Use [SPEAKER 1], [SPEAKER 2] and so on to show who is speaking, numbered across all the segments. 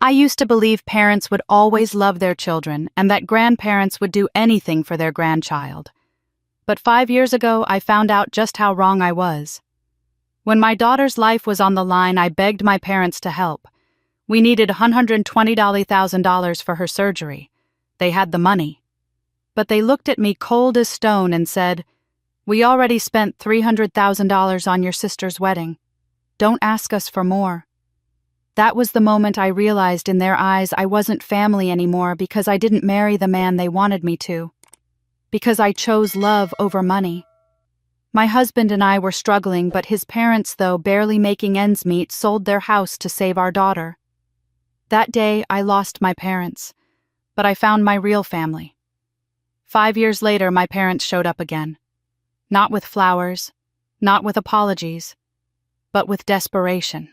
[SPEAKER 1] I used to believe parents would always love their children and that grandparents would do anything for their grandchild. But 5 years ago, I found out just how wrong I was. When my daughter's life was on the line, I begged my parents to help. We needed $120,000 for her surgery. They had the money. But they looked at me cold as stone and said, "We already spent $300,000 on your sister's wedding. Don't ask us for more." That was the moment I realized in their eyes I wasn't family anymore because I didn't marry the man they wanted me to. Because I chose love over money. My husband and I were struggling, but his parents, though barely making ends meet, sold their house to save our daughter. That day, I lost my parents, but I found my real family. 5 years later, my parents showed up again. Not with flowers, not with apologies, but with desperation.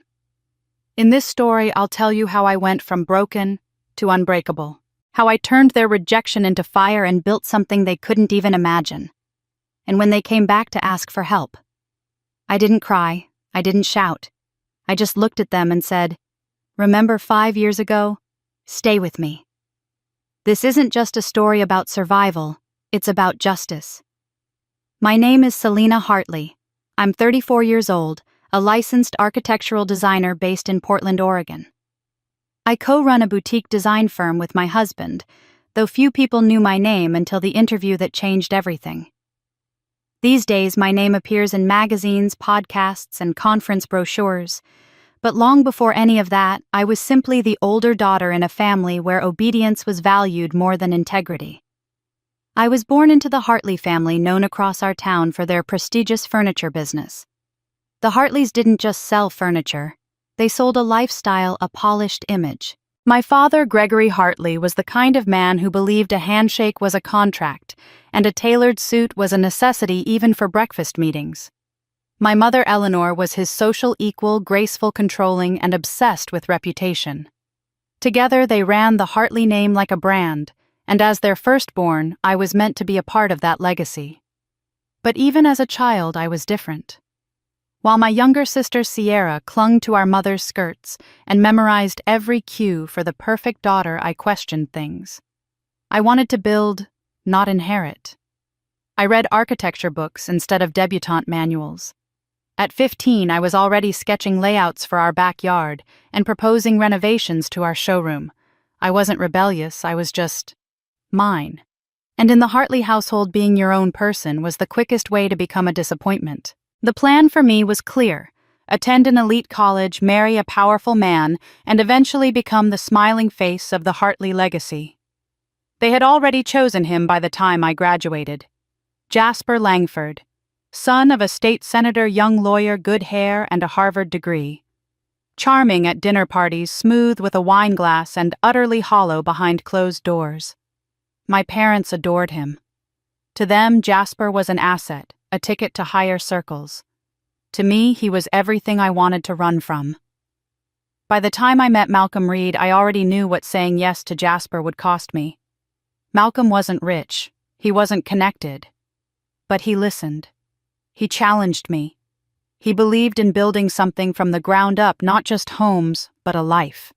[SPEAKER 1] In this story, I'll tell you how I went from broken to unbreakable. How I turned their rejection into fire and built something they couldn't even imagine. And when they came back to ask for help, I didn't cry, I didn't shout. I just looked at them and said, "Remember 5 years ago? Stay with me." This isn't just a story about survival, it's about justice. My name is Selena Hartley. I'm 34 years old, a licensed architectural designer based in Portland, Oregon. I co-run a boutique design firm with my husband, though few people knew my name until the interview that changed everything. These days, my name appears in magazines, podcasts, and conference brochures. But long before any of that, I was simply the older daughter in a family where obedience was valued more than integrity. I was born into the Hartley family, known across our town for their prestigious furniture business. The Hartleys didn't just sell furniture. They sold a lifestyle, a polished image. My father, Gregory Hartley, was the kind of man who believed a handshake was a contract, and a tailored suit was a necessity even for breakfast meetings. My mother, Eleanor, was his social equal, graceful, controlling, and obsessed with reputation. Together, they ran the Hartley name like a brand, and as their firstborn, I was meant to be a part of that legacy. But even as a child, I was different. While my younger sister Sierra clung to our mother's skirts and memorized every cue for the perfect daughter, I questioned things. I wanted to build, not inherit. I read architecture books instead of debutante manuals. At 15, I was already sketching layouts for our backyard and proposing renovations to our showroom. I wasn't rebellious, I was just mine. And in the Hartley household, being your own person was the quickest way to become a disappointment. The plan for me was clear: attend an elite college, marry a powerful man, and eventually become the smiling face of the Hartley legacy. They had already chosen him by the time I graduated. Jasper Langford, son of a state senator, young lawyer, good hair, and a Harvard degree. Charming at dinner parties, smooth with a wine glass, and utterly hollow behind closed doors. My parents adored him. To them, Jasper was an asset, a ticket to higher circles. To me, he was everything I wanted to run from. By the time I met Malcolm Reed, I already knew what saying yes to Jasper would cost me. Malcolm wasn't rich, he wasn't connected. But he listened. He challenged me. He believed in building something from the ground up, not just homes, but a life.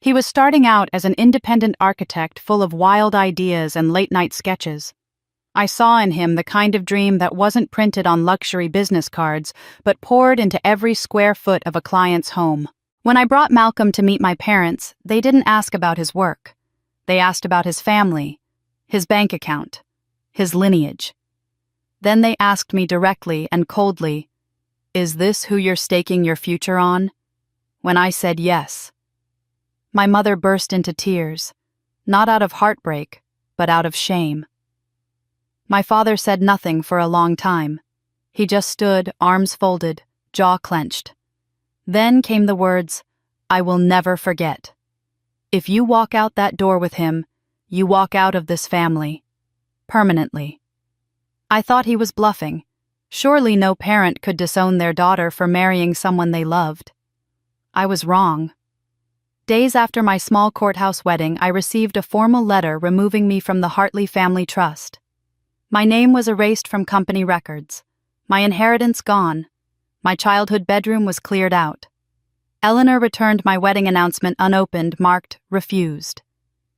[SPEAKER 1] He was starting out as an independent architect full of wild ideas and late-night sketches. I saw in him the kind of dream that wasn't printed on luxury business cards, but poured into every square foot of a client's home. When I brought Malcolm to meet my parents, they didn't ask about his work. They asked about his family, his bank account, his lineage. Then they asked me directly and coldly, "Is this who you're staking your future on?" When I said yes, my mother burst into tears, not out of heartbreak, but out of shame. My father said nothing for a long time. He just stood, arms folded, jaw clenched. Then came the words, "I will never forget. If you walk out that door with him, you walk out of this family. Permanently." I thought he was bluffing. Surely no parent could disown their daughter for marrying someone they loved. I was wrong. Days after my small courthouse wedding, I received a formal letter removing me from the Hartley Family Trust. My name was erased from company records. My inheritance gone. My childhood bedroom was cleared out. Eleanor returned my wedding announcement unopened, marked refused.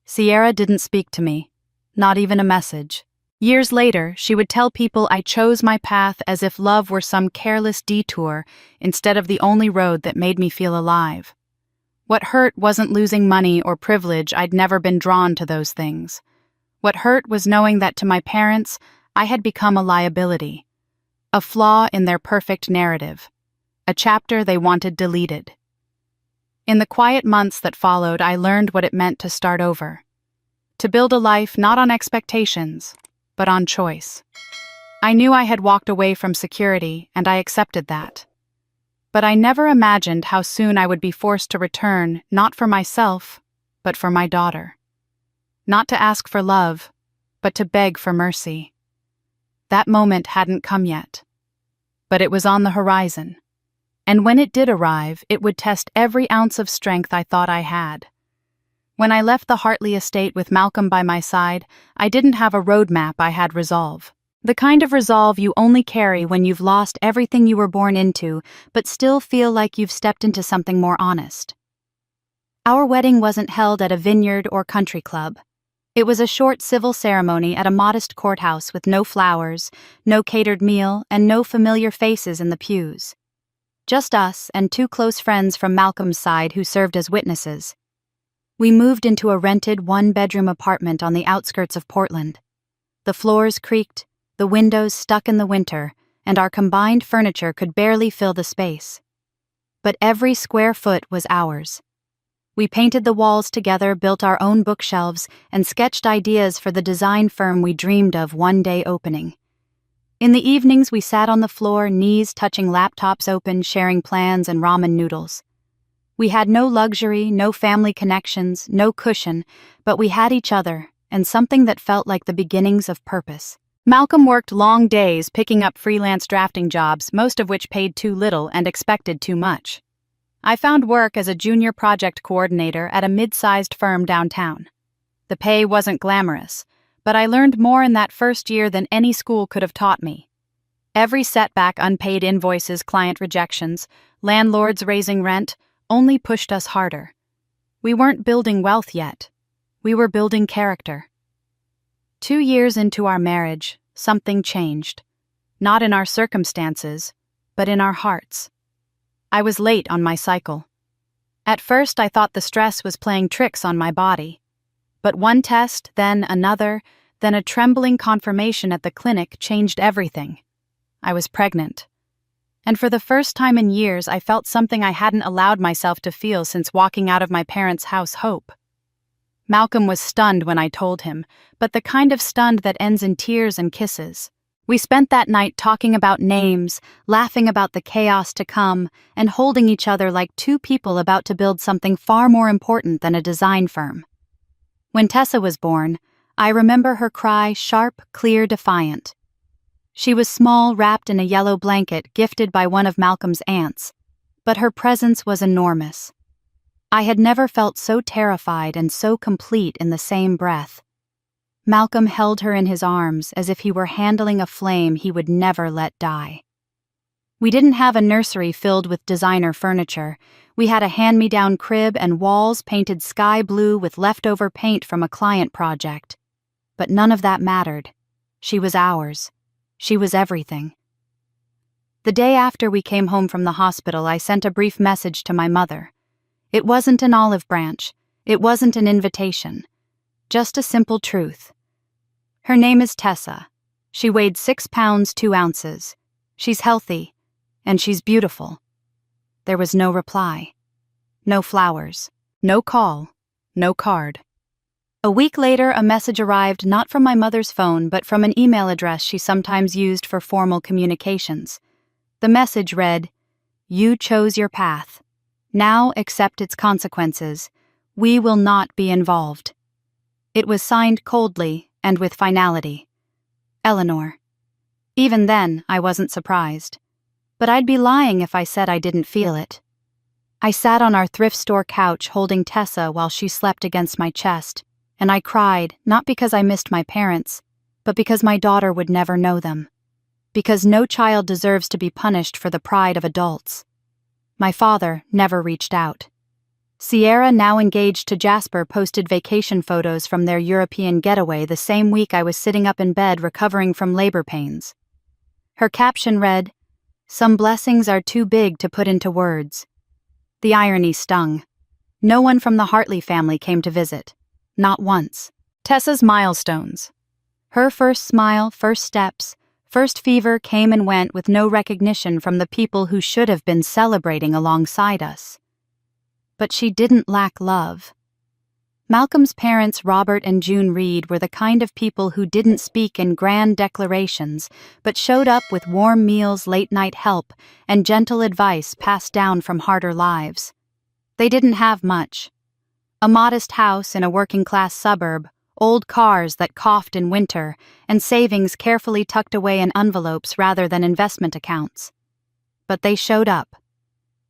[SPEAKER 1] Sierra didn't speak to me, not even a message. Years later, she would tell people I chose my path as if love were some careless detour instead of the only road that made me feel alive. What hurt wasn't losing money or privilege. I'd never been drawn to those things. What hurt was knowing that to my parents, I had become a liability, a flaw in their perfect narrative, a chapter they wanted deleted. In the quiet months that followed, I learned what it meant to start over, to build a life not on expectations, but on choice. I knew I had walked away from security, and I accepted that. But I never imagined how soon I would be forced to return, not for myself, but for my daughter. Not to ask for love, but to beg for mercy. That moment hadn't come yet, but it was on the horizon. And when it did arrive, it would test every ounce of strength I thought I had. When I left the Hartley estate with Malcolm by my side, I didn't have a roadmap, I had resolve. The kind of resolve you only carry when you've lost everything you were born into, but still feel like you've stepped into something more honest. Our wedding wasn't held at a vineyard or country club. It was a short civil ceremony at a modest courthouse with no flowers, no catered meal, and no familiar faces in the pews. Just us and two close friends from Malcolm's side who served as witnesses. We moved into a rented one-bedroom apartment on the outskirts of Portland. The floors creaked, the windows stuck in the winter, and our combined furniture could barely fill the space. But every square foot was ours. We painted the walls together, built our own bookshelves, and sketched ideas for the design firm we dreamed of one day opening. In the evenings, we sat on the floor, knees touching laptops open, sharing plans and ramen noodles. We had no luxury, no family connections, no cushion, but we had each other, and something that felt like the beginnings of purpose. Malcolm worked long days picking up freelance drafting jobs, most of which paid too little and expected too much. I found work as a junior project coordinator at a mid-sized firm downtown. The pay wasn't glamorous, but I learned more in that first year than any school could have taught me. Every setback, unpaid invoices, client rejections, landlords raising rent, only pushed us harder. We weren't building wealth yet. We were building character. 2 years into our marriage, something changed. Not in our circumstances, but in our hearts. I was late on my cycle. At first, I thought the stress was playing tricks on my body. But one test, then another, then a trembling confirmation at the clinic changed everything. I was pregnant. And for the first time in years, I felt something I hadn't allowed myself to feel since walking out of my parents' house, Hope. Malcolm was stunned when I told him, but the kind of stunned that ends in tears and kisses. We spent that night talking about names, laughing about the chaos to come, and holding each other like two people about to build something far more important than a design firm. When Tessa was born, I remember her cry sharp, clear, defiant. She was small, wrapped in a yellow blanket gifted by one of Malcolm's aunts, but her presence was enormous. I had never felt so terrified and so complete in the same breath. Malcolm held her in his arms as if he were handling a flame he would never let die. We didn't have a nursery filled with designer furniture. We had a hand-me-down crib and walls painted sky blue with leftover paint from a client project. But none of that mattered. She was ours. She was everything. The day after we came home from the hospital, I sent a brief message to my mother. It wasn't an olive branch. It wasn't an invitation. Just a simple truth. Her name is Tessa. She weighed 6 pounds 2 ounces. She's healthy, and she's beautiful. There was no reply. No flowers. No call. No card. A week later, a message arrived not from my mother's phone, but from an email address she sometimes used for formal communications. The message read, "You chose your path. Now accept its consequences. We will not be involved." It was signed coldly and with finality. Eleanor. Even then, I wasn't surprised. But I'd be lying if I said I didn't feel it. I sat on our thrift store couch holding Tessa while she slept against my chest, and I cried, not because I missed my parents, but because my daughter would never know them. Because no child deserves to be punished for the pride of adults. My father never reached out. Sierra, now engaged to Jasper, posted vacation photos from their European getaway the same week I was sitting up in bed recovering from labor pains. Her caption read, "Some blessings are too big to put into words." The irony stung. No one from the Hartley family came to visit. Not once. Tessa's milestones. Her first smile, first steps, first fever came and went with no recognition from the people who should have been celebrating alongside us. But she didn't lack love. Malcolm's parents, Robert and June Reed, were the kind of people who didn't speak in grand declarations, but showed up with warm meals, late-night help, and gentle advice passed down from harder lives. They didn't have much. A modest house in a working-class suburb, old cars that coughed in winter, and savings carefully tucked away in envelopes rather than investment accounts. But they showed up.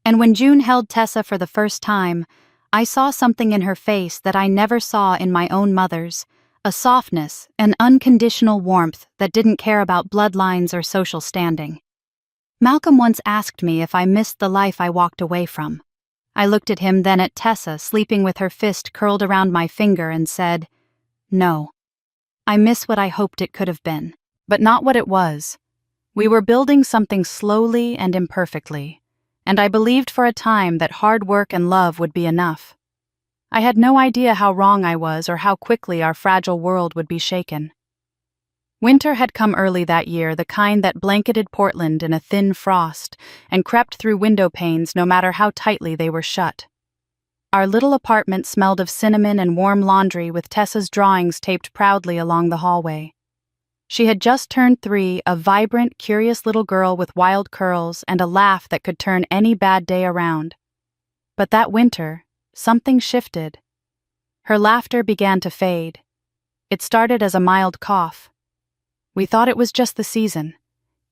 [SPEAKER 1] And when June held Tessa for the first time, I saw something in her face that I never saw in my own mother's, a softness, an unconditional warmth that didn't care about bloodlines or social standing. Malcolm once asked me if I missed the life I walked away from. I looked at him, then at Tessa, sleeping with her fist curled around my finger, and said, "No. I miss what I hoped it could have been, but not what it was. We were building something slowly and imperfectly, and I believed for a time that hard work and love would be enough. I had no idea how wrong I was or how quickly our fragile world would be shaken." Winter had come early that year, the kind that blanketed Portland in a thin frost and crept through window panes no matter how tightly they were shut. Our little apartment smelled of cinnamon and warm laundry, with Tessa's drawings taped proudly along the hallway. She had just turned 3, a vibrant, curious little girl with wild curls and a laugh that could turn any bad day around. But that winter, something shifted. Her laughter began to fade. It started as a mild cough. We thought it was just the season.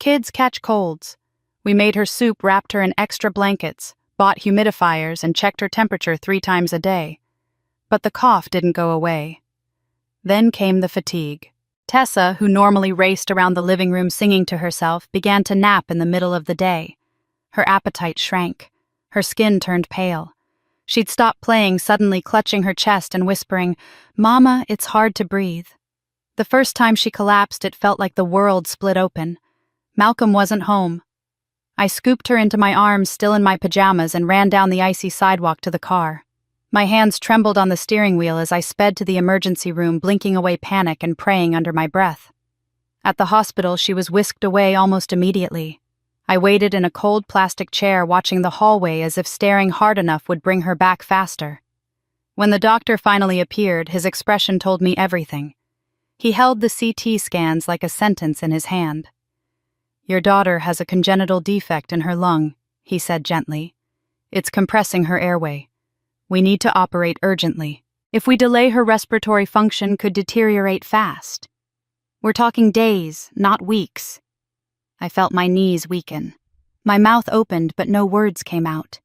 [SPEAKER 1] Kids catch colds. We made her soup, wrapped her in extra blankets, bought humidifiers, and checked her temperature 3 times a day. But the cough didn't go away. Then came the fatigue. Tessa, who normally raced around the living room singing to herself, began to nap in the middle of the day. Her appetite shrank. Her skin turned pale. She'd stop playing, suddenly clutching her chest and whispering, "Mama, it's hard to breathe." The first time she collapsed, it felt like the world split open. Malcolm wasn't home. I scooped her into my arms, still in my pajamas, and ran down the icy sidewalk to the car. My hands trembled on the steering wheel as I sped to the emergency room, blinking away panic and praying under my breath. At the hospital, she was whisked away almost immediately. I waited in a cold plastic chair, watching the hallway as if staring hard enough would bring her back faster. When the doctor finally appeared, his expression told me everything. He held the CT scans like a sentence in his hand. "Your daughter has a congenital defect in her lung," he said gently. "It's compressing her airway. We need to operate urgently. If we delay, her respiratory function could deteriorate fast. We're talking days, not weeks." I felt my knees weaken. My mouth opened, but no words came out.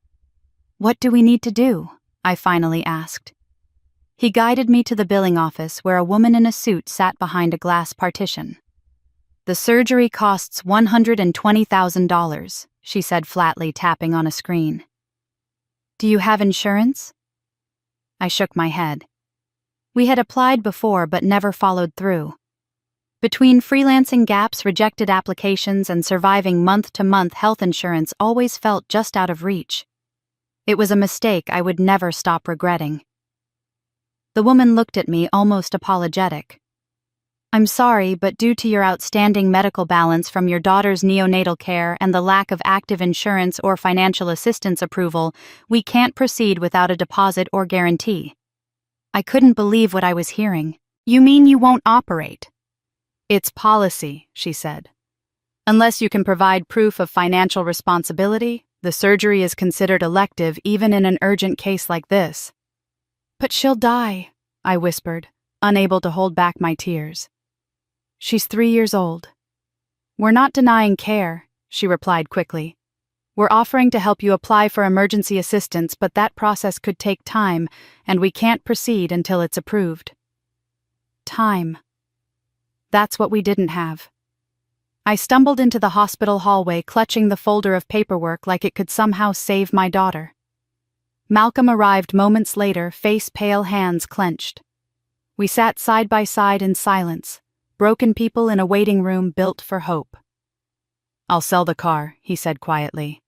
[SPEAKER 1] "What do we need to do?" I finally asked. He guided me to the billing office, where a woman in a suit sat behind a glass partition. "The surgery costs $120,000, she said flatly, tapping on a screen. "Do you have insurance?" I shook my head. We had applied before but never followed through. Between freelancing gaps, rejected applications, and surviving month-to-month, health insurance always felt just out of reach. It was a mistake I would never stop regretting. The woman looked at me, almost apologetic. "I'm sorry, but due to your outstanding medical balance from your daughter's neonatal care and the lack of active insurance or financial assistance approval, we can't proceed without a deposit or guarantee." I couldn't believe what I was hearing. "You mean you won't operate?" "It's policy," she said. "Unless you can provide proof of financial responsibility, the surgery is considered elective even in an urgent case like this." "But she'll die," I whispered, unable to hold back my tears. "She's 3 years old." "We're not denying care," she replied quickly. "We're offering to help you apply for emergency assistance, but that process could take time, and we can't proceed until it's approved." Time. That's what we didn't have. I stumbled into the hospital hallway, clutching the folder of paperwork like it could somehow save my daughter. Malcolm arrived moments later, face pale, hands clenched. We sat side by side in silence, broken people in a waiting room built for hope. "I'll sell the car," he said quietly.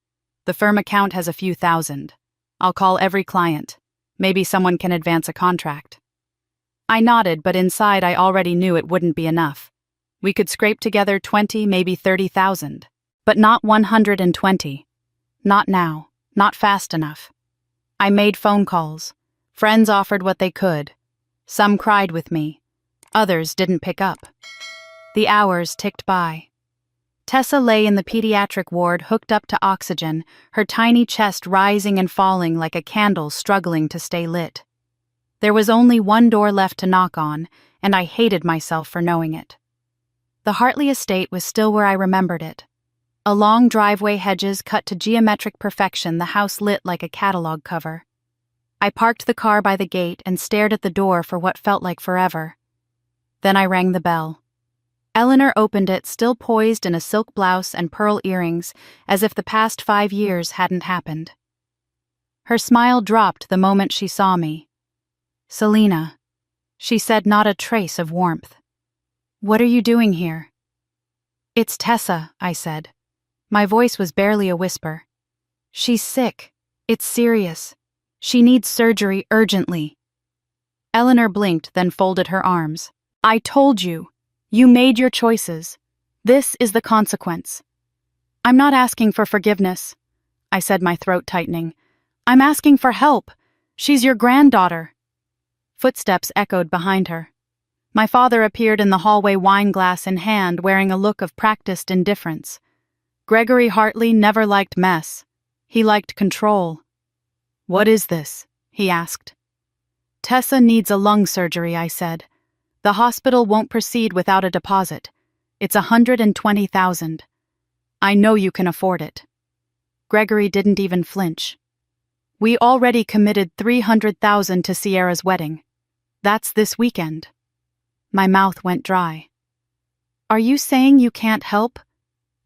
[SPEAKER 1] "The firm account has a few thousand. I'll call every client. Maybe someone can advance a contract." I nodded, but inside I already knew it wouldn't be enough. We could scrape together 20, maybe 30,000. But not 120. Not now. Not fast enough. I made phone calls. Friends offered what they could. Some cried with me. Others didn't pick up. The hours ticked by. Tessa lay in the pediatric ward, hooked up to oxygen, her tiny chest rising and falling like a candle struggling to stay lit. There was only one door left to knock on, and I hated myself for knowing it. The Hartley estate was still where I remembered it. A long driveway, hedges cut to geometric perfection, the house lit like a catalog cover. I parked the car by the gate and stared at the door for what felt like forever. Then I rang the bell. Eleanor opened it, still poised in a silk blouse and pearl earrings, as if the past 5 years hadn't happened. Her smile dropped the moment she saw me. "Selena," she said, not a trace of warmth. "What are you doing here?" "It's Tessa," I said. My voice was barely a whisper. "She's sick. It's serious. She needs surgery urgently." Eleanor blinked, then folded her arms. "I told you. You made your choices. This is the consequence." "I'm not asking for forgiveness," I said, my throat tightening. "I'm asking for help. She's your granddaughter." Footsteps echoed behind her. My father appeared in the hallway, wine glass in hand, wearing a look of practiced indifference. Gregory Hartley never liked mess. He liked control. "What is this?" he asked. "Tessa needs a lung surgery," I said. "The hospital won't proceed without a deposit. It's 120,000. I know you can afford it." Gregory didn't even flinch. "We already committed 300,000 to Sierra's wedding. That's this weekend." My mouth went dry. "Are you saying you can't help?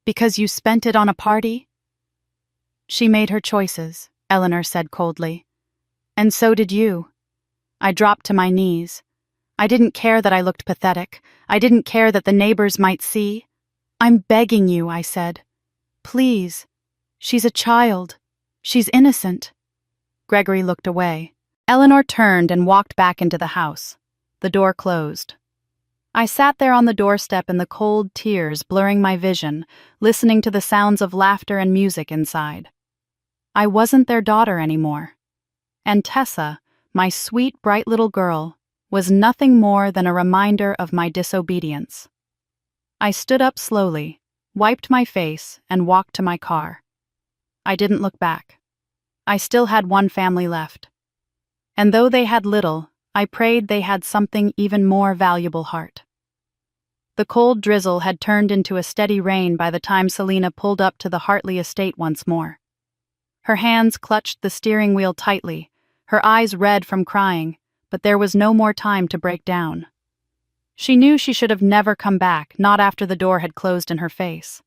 [SPEAKER 1] Because you spent it on a party?" "She made her choices," Eleanor said coldly. "And so did you." I dropped to my knees. I didn't care that I looked pathetic. I didn't care that the neighbors might see. "I'm begging you," I said. "Please. She's a child. She's innocent." Gregory looked away. Eleanor turned and walked back into the house. The door closed. I sat there on the doorstep in the cold tears blurring my vision, listening to the sounds of laughter and music inside. I wasn't their daughter anymore. And Tessa, my sweet, bright little girl, was nothing more than a reminder of my disobedience. I stood up slowly, wiped my face, and walked to my car. I didn't look back. I still had one family left. And though they had little, I prayed they had something even more valuable: heart. The cold drizzle had turned into a steady rain by the time Selena pulled up to the Hartley estate once more. Her hands clutched the steering wheel tightly, her eyes red from crying, but there was no more time to break down. She knew she should have never come back, not after the door had closed in her face.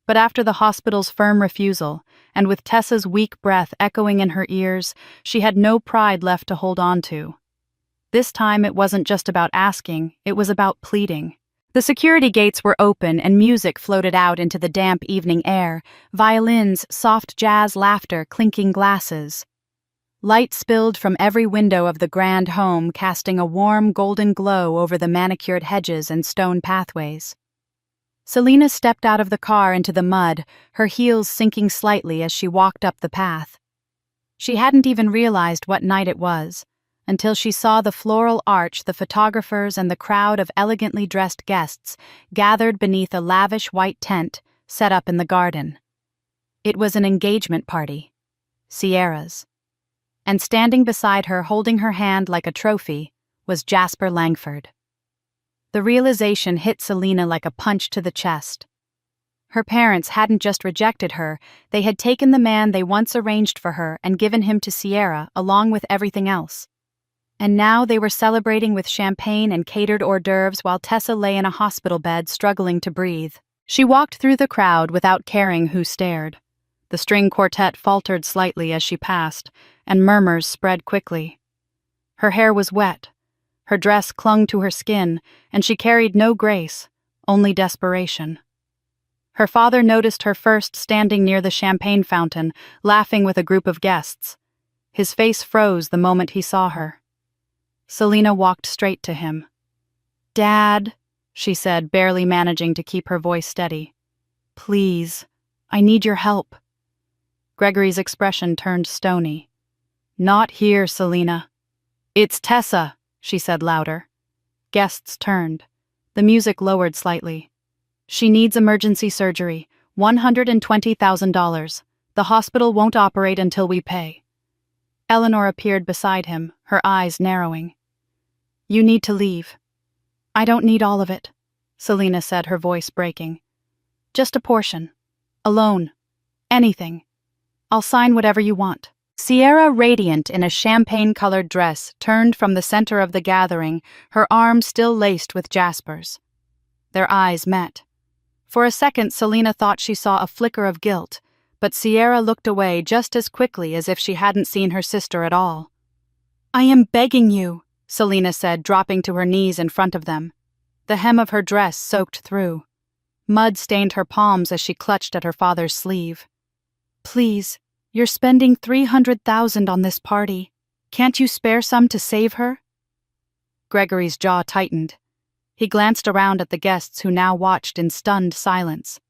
[SPEAKER 1] But after the hospital's firm refusal, and with Tessa's weak breath echoing in her ears, she had no pride left to hold on to. This time it wasn't just about asking, it was about pleading. The security gates were open and music floated out into the damp evening air, violins, soft jazz, laughter, clinking glasses. Light spilled from every window of the grand home, casting a warm golden glow over the manicured hedges and stone pathways. Selena stepped out of the car into the mud, her heels sinking slightly as she walked up the path. She hadn't even realized what night it was, until she saw the floral arch, the photographers, and the crowd of elegantly dressed guests gathered beneath a lavish white tent set up in the garden. It was an engagement party, Sierra's. And standing beside her, holding her hand like a trophy, was Jasper Langford. The realization hit Selena like a punch to the chest. Her parents hadn't just rejected her, they had taken the man they once arranged for her and given him to Sierra along with everything else. And now they were celebrating with champagne and catered hors d'oeuvres while Tessa lay in a hospital bed struggling to breathe. She walked through the crowd without caring who stared. The string quartet faltered slightly as she passed, and murmurs spread quickly. Her hair was wet. Her dress clung to her skin, and she carried no grace, only desperation. Her father noticed her first standing near the champagne fountain, laughing with a group of guests. His face froze the moment he saw her. Selina walked straight to him. "Dad," she said, barely managing to keep her voice steady. "Please, I need your help." Gregory's expression turned stony. "Not here, Selina." "It's Tessa," she said louder. Guests turned. The music lowered slightly. "She needs emergency surgery, $120,000. The hospital won't operate until we pay." Eleanor appeared beside him, her eyes narrowing. "You need to leave." "I don't need all of it," Selina said, her voice breaking. "Just a portion. A loan. Anything. I'll sign whatever you want." Sierra, radiant in a champagne-colored dress, turned from the center of the gathering, her arm still laced with jaspers. Their eyes met. For a second, Selina thought she saw a flicker of guilt, but Sierra looked away just as quickly as if she hadn't seen her sister at all. "I am begging you," Selina said, dropping to her knees in front of them. The hem of her dress soaked through. Mud stained her palms as she clutched at her father's sleeve. "Please, you're spending $300,000 on this party. Can't you spare some to save her?" Gregory's jaw tightened. He glanced around at the guests who now watched in stunned silence.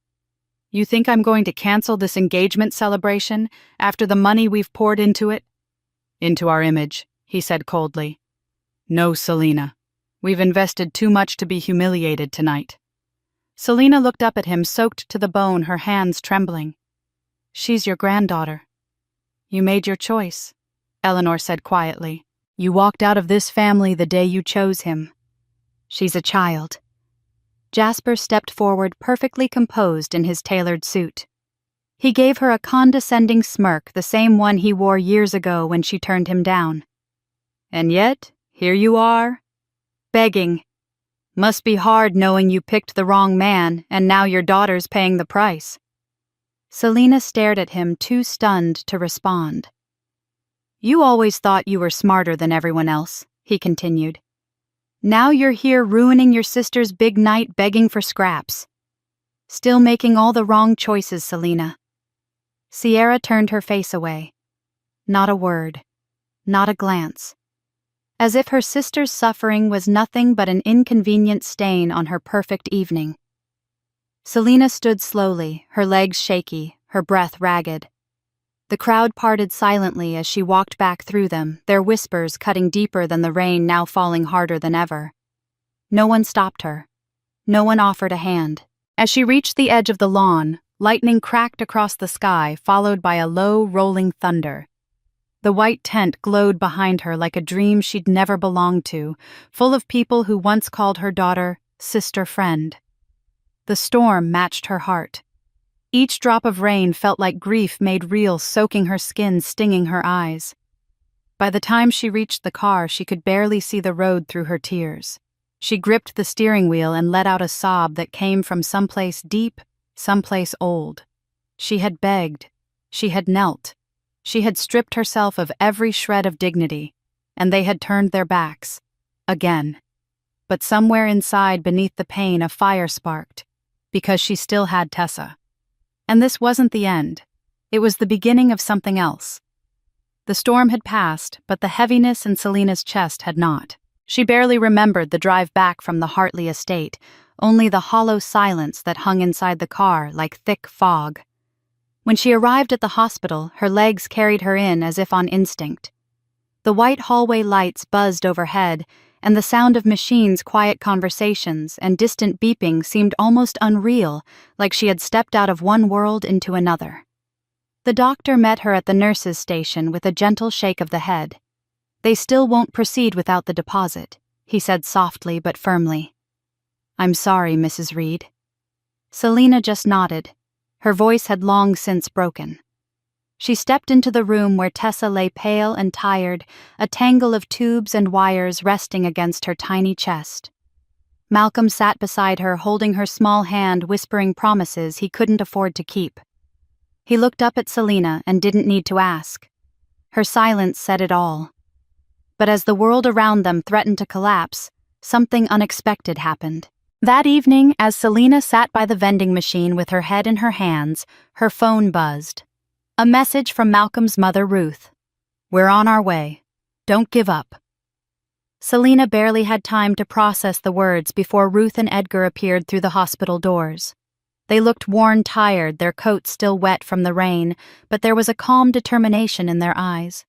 [SPEAKER 1] "You think I'm going to cancel this engagement celebration after the money we've poured into it?" "Into our image," he said coldly. "No, Selina. We've invested too much to be humiliated tonight." Selina looked up at him, soaked to the bone, her hands trembling. "She's your granddaughter." "You made your choice," Eleanor said quietly. "You walked out of this family the day you chose him. She's a child." Jasper stepped forward, perfectly composed in his tailored suit. He gave her a condescending smirk, the same one he wore years ago when she turned him down. "And yet, here you are, begging. Must be hard knowing you picked the wrong man, and now your daughter's paying the price." Selina stared at him, too stunned to respond. "You always thought you were smarter than everyone else," he continued. "Now you're here ruining your sister's big night, begging for scraps. Still making all the wrong choices, Selina." Sierra turned her face away. Not a word. Not a glance. As if her sister's suffering was nothing but an inconvenient stain on her perfect evening. Selina stood slowly, her legs shaky, her breath ragged. The crowd parted silently as she walked back through them, their whispers cutting deeper than the rain now falling harder than ever. No one stopped her. No one offered a hand. As she reached the edge of the lawn, lightning cracked across the sky, followed by a low, rolling thunder. The white tent glowed behind her like a dream she'd never belonged to, full of people who once called her daughter sister friend. The storm matched her heart. Each drop of rain felt like grief made real, soaking her skin, stinging her eyes. By the time she reached the car, she could barely see the road through her tears. She gripped the steering wheel and let out a sob that came from someplace deep, someplace old. She had begged. She had knelt. She had stripped herself of every shred of dignity, and they had turned their backs. Again. But somewhere inside, beneath the pain, a fire sparked, because she still had Tessa. And this wasn't the end. It was the beginning of something else. The storm had passed, but the heaviness in Selina's chest had not. She barely remembered the drive back from the Hartley estate, only the hollow silence that hung inside the car like thick fog. When she arrived at the hospital, her legs carried her in as if on instinct. The white hallway lights buzzed overhead, and the sound of machines' quiet conversations and distant beeping seemed almost unreal, like she had stepped out of one world into another. The doctor met her at the nurses' station with a gentle shake of the head. "They still won't proceed without the deposit," he said softly but firmly. "I'm sorry, Mrs. Reed." Selina just nodded. Her voice had long since broken. She stepped into the room where Tessa lay pale and tired, a tangle of tubes and wires resting against her tiny chest. Malcolm sat beside her, holding her small hand, whispering promises he couldn't afford to keep. He looked up at Selena and didn't need to ask. Her silence said it all. But as the world around them threatened to collapse, something unexpected happened. That evening, as Selena sat by the vending machine with her head in her hands, her phone buzzed. A message from Malcolm's mother, Ruth. "We're on our way. Don't give up." Selena barely had time to process the words before Ruth and Edgar appeared through the hospital doors. They looked worn, tired, their coats still wet from the rain, but there was a calm determination in their eyes.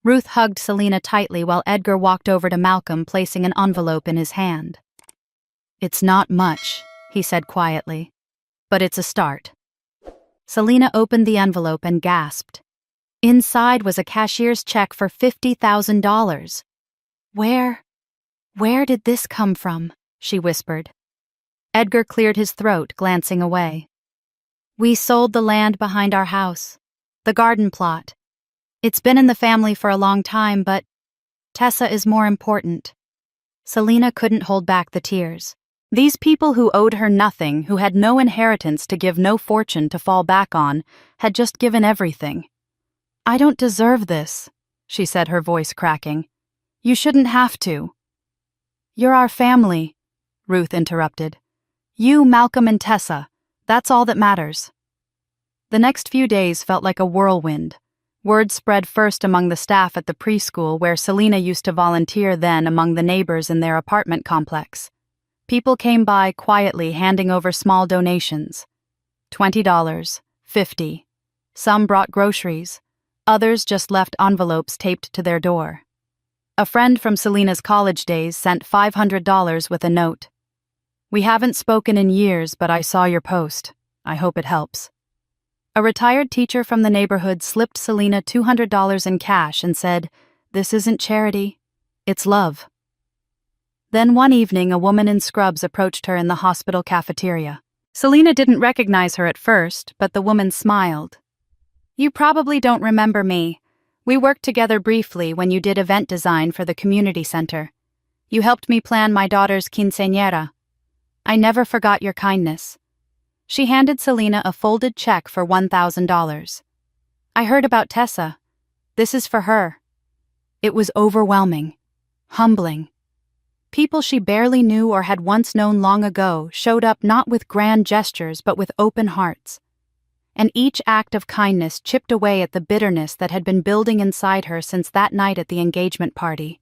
[SPEAKER 1] Ruth hugged Selena tightly while Edgar walked over to Malcolm, placing an envelope in his hand. "It's not much," he said quietly, "but it's a start." Selena opened the envelope and gasped. Inside was a cashier's check for $50,000. Where did this come from?" she whispered. Edgar cleared his throat, glancing away. "We sold the land behind our house, the garden plot. It's been in the family for a long time, but Tessa is more important." Selena couldn't hold back the tears. These people who owed her nothing, who had no inheritance to give, no fortune to fall back on, had just given everything. "I don't deserve this," she said, her voice cracking. "You shouldn't have to." "You're our family," Ruth interrupted. "You, Malcolm, and Tessa. That's all that matters." The next few days felt like a whirlwind. Word spread first among the staff at the preschool where Selena used to volunteer, then among the neighbors in their apartment complex. People came by quietly, handing over small donations. $20, $50. Some brought groceries. Others just left envelopes taped to their door. A friend from Selena's college days sent $500 with a note. "We haven't spoken in years, but I saw your post. I hope it helps." A retired teacher from the neighborhood slipped Selena $200 in cash and said, "This isn't charity, it's love." Then one evening, a woman in scrubs approached her in the hospital cafeteria. Selena didn't recognize her at first, but the woman smiled. "You probably don't remember me. We worked together briefly when you did event design for the community center. You helped me plan my daughter's quinceañera. I never forgot your kindness." She handed Selena a folded check for $1,000. "I heard about Tessa. This is for her." It was overwhelming, humbling. People she barely knew or had once known long ago showed up not with grand gestures but with open hearts. And each act of kindness chipped away at the bitterness that had been building inside her since that night at the engagement party.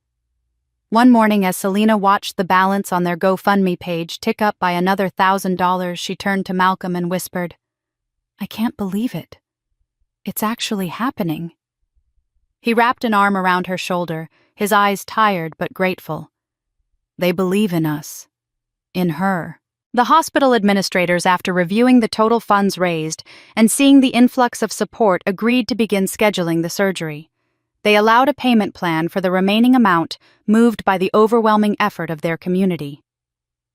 [SPEAKER 1] One morning, as Selena watched the balance on their GoFundMe page tick up by another $1,000, she turned to Malcolm and whispered, "I can't believe it. It's actually happening." He wrapped an arm around her shoulder, his eyes tired but grateful. "They believe in us. In her." The hospital administrators, after reviewing the total funds raised and seeing the influx of support, agreed to begin scheduling the surgery. They allowed a payment plan for the remaining amount, moved by the overwhelming effort of their community.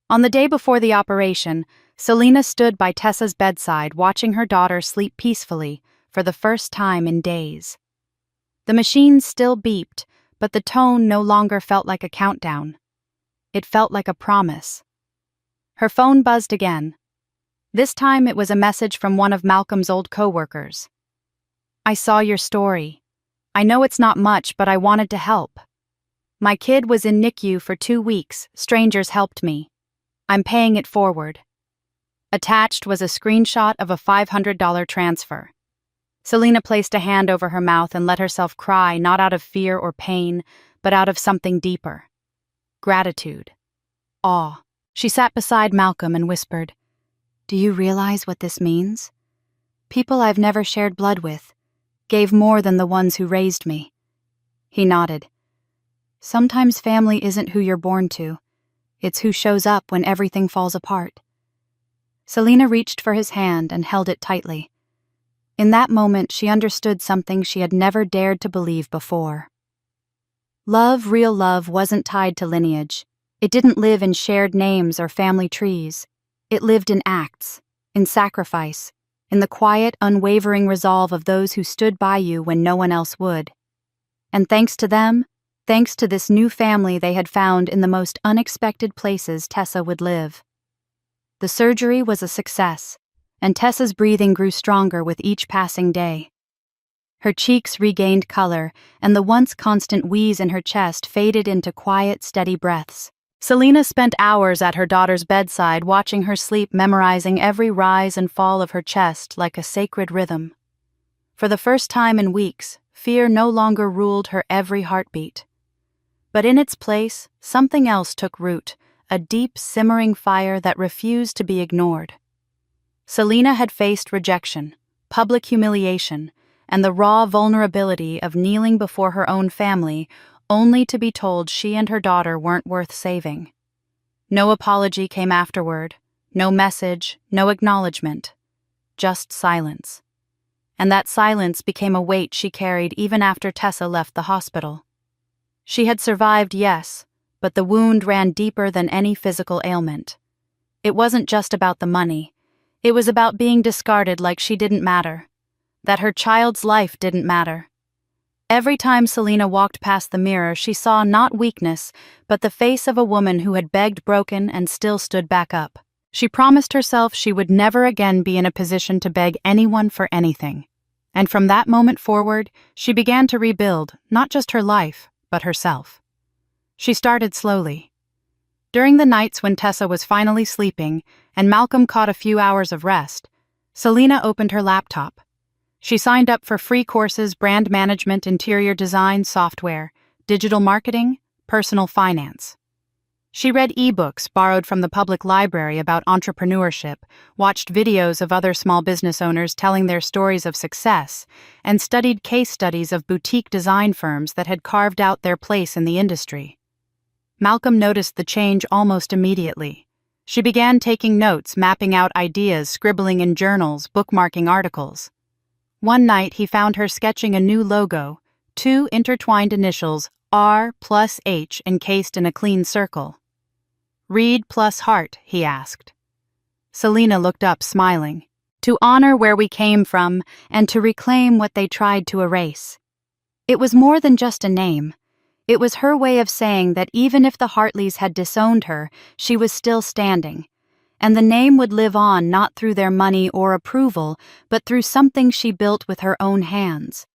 [SPEAKER 1] On the day before the operation, Selena stood by Tessa's bedside, watching her daughter sleep peacefully for the first time in days. The machine still beeped, but the tone no longer felt like a countdown. It felt like a promise. Her phone buzzed again. This time it was a message from one of Malcolm's old co-workers. "I saw your story. I know it's not much, but I wanted to help. My kid was in NICU for 2 weeks. Strangers helped me. I'm paying it forward." Attached was a screenshot of a $500 transfer. Selena placed a hand over her mouth and let herself cry, not out of fear or pain, but out of something deeper. Gratitude. Awe. She sat beside Malcolm and whispered, "Do you realize what this means? People I've never shared blood with gave more than the ones who raised me." He nodded. "Sometimes family isn't who you're born to. It's who shows up when everything falls apart." Selena reached for his hand and held it tightly. In that moment, she understood something she had never dared to believe before. Love, real love, wasn't tied to lineage. It didn't live in shared names or family trees. It lived in acts, in sacrifice, in the quiet, unwavering resolve of those who stood by you when no one else would. And thanks to them, thanks to this new family they had found in the most unexpected places Tessa would live. The surgery was a success, and Tessa's breathing grew stronger with each passing day. Her cheeks regained color, and the once constant wheeze in her chest faded into quiet, steady breaths. Selena spent hours at her daughter's bedside watching her sleep, memorizing every rise and fall of her chest like a sacred rhythm. For the first time in weeks, fear no longer ruled her every heartbeat. But in its place, something else took root, a deep, simmering fire that refused to be ignored. Selena had faced rejection, public humiliation, and the raw vulnerability of kneeling before her own family only to be told she and her daughter weren't worth saving. No apology came afterward, no message, no acknowledgement, just silence. And that silence became a weight she carried even after Tessa left the hospital. She had survived, yes, but the wound ran deeper than any physical ailment. It wasn't just about the money. It was about being discarded like she didn't matter, that her child's life didn't matter. Every time Selena walked past the mirror, she saw not weakness, but the face of a woman who had begged broken and still stood back up. She promised herself she would never again be in a position to beg anyone for anything. And from that moment forward, she began to rebuild not just her life, but herself. She started slowly. During the nights when Tessa was finally sleeping and Malcolm caught a few hours of rest, Selena opened her laptop. She signed up for free courses: brand management, interior design, software, digital marketing, personal finance. She read ebooks borrowed from the public library about entrepreneurship, watched videos of other small business owners telling their stories of success, and studied case studies of boutique design firms that had carved out their place in the industry. Malcolm noticed the change almost immediately. She began taking notes, mapping out ideas, scribbling in journals, bookmarking articles. One night he found her sketching a new logo, 2 intertwined initials, R plus H, encased in a clean circle. "Read plus heart," he asked. Selena looked up, smiling. "To honor where we came from and to reclaim what they tried to erase." It was more than just a name. It was her way of saying that even if the Hartleys had disowned her, she was still standing. And the name would live on not through their money or approval, but through something she built with her own hands.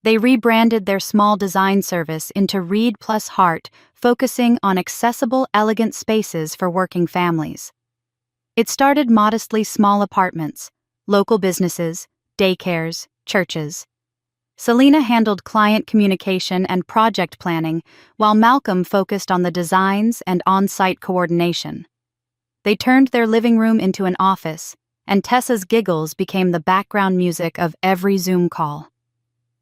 [SPEAKER 1] They rebranded their small design service into Read Plus Heart, focusing on accessible, elegant spaces for working families. It started modestly small apartments, local businesses, daycares, churches. Selena handled client communication and project planning, while Malcolm focused on the designs and on-site coordination. They turned their living room into an office, and Tessa's giggles became the background music of every Zoom call.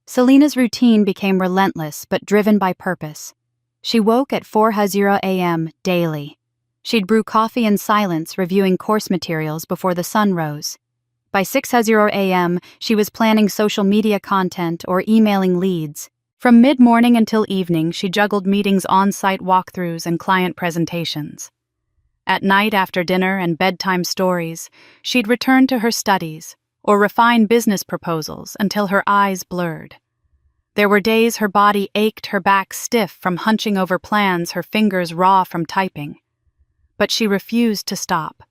[SPEAKER 1] Selena's routine became relentless but driven by purpose. She woke at 4:00 a.m. daily. She'd brew coffee in silence, reviewing course materials before the sun rose. By 6:00 a.m., she was planning social media content or emailing leads. From mid-morning until evening, she juggled meetings, on-site walkthroughs, and client presentations. At night, after dinner and bedtime stories, she'd return to her studies or refine business proposals until her eyes blurred. There were days her body ached, her back stiff from hunching over plans, her fingers raw from typing. But she refused to stop.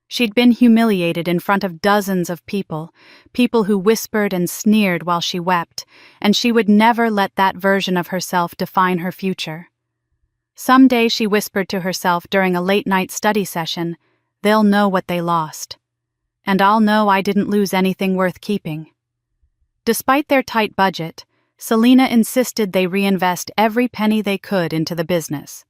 [SPEAKER 1] She'd been humiliated in front of dozens of people who whispered and sneered while she wept, and she would never let that version of herself define her future. Someday, she whispered to herself during a late-night study session, "They'll know what they lost. And I'll know I didn't lose anything worth keeping." Despite their tight budget, Selena insisted they reinvest every penny they could into the business.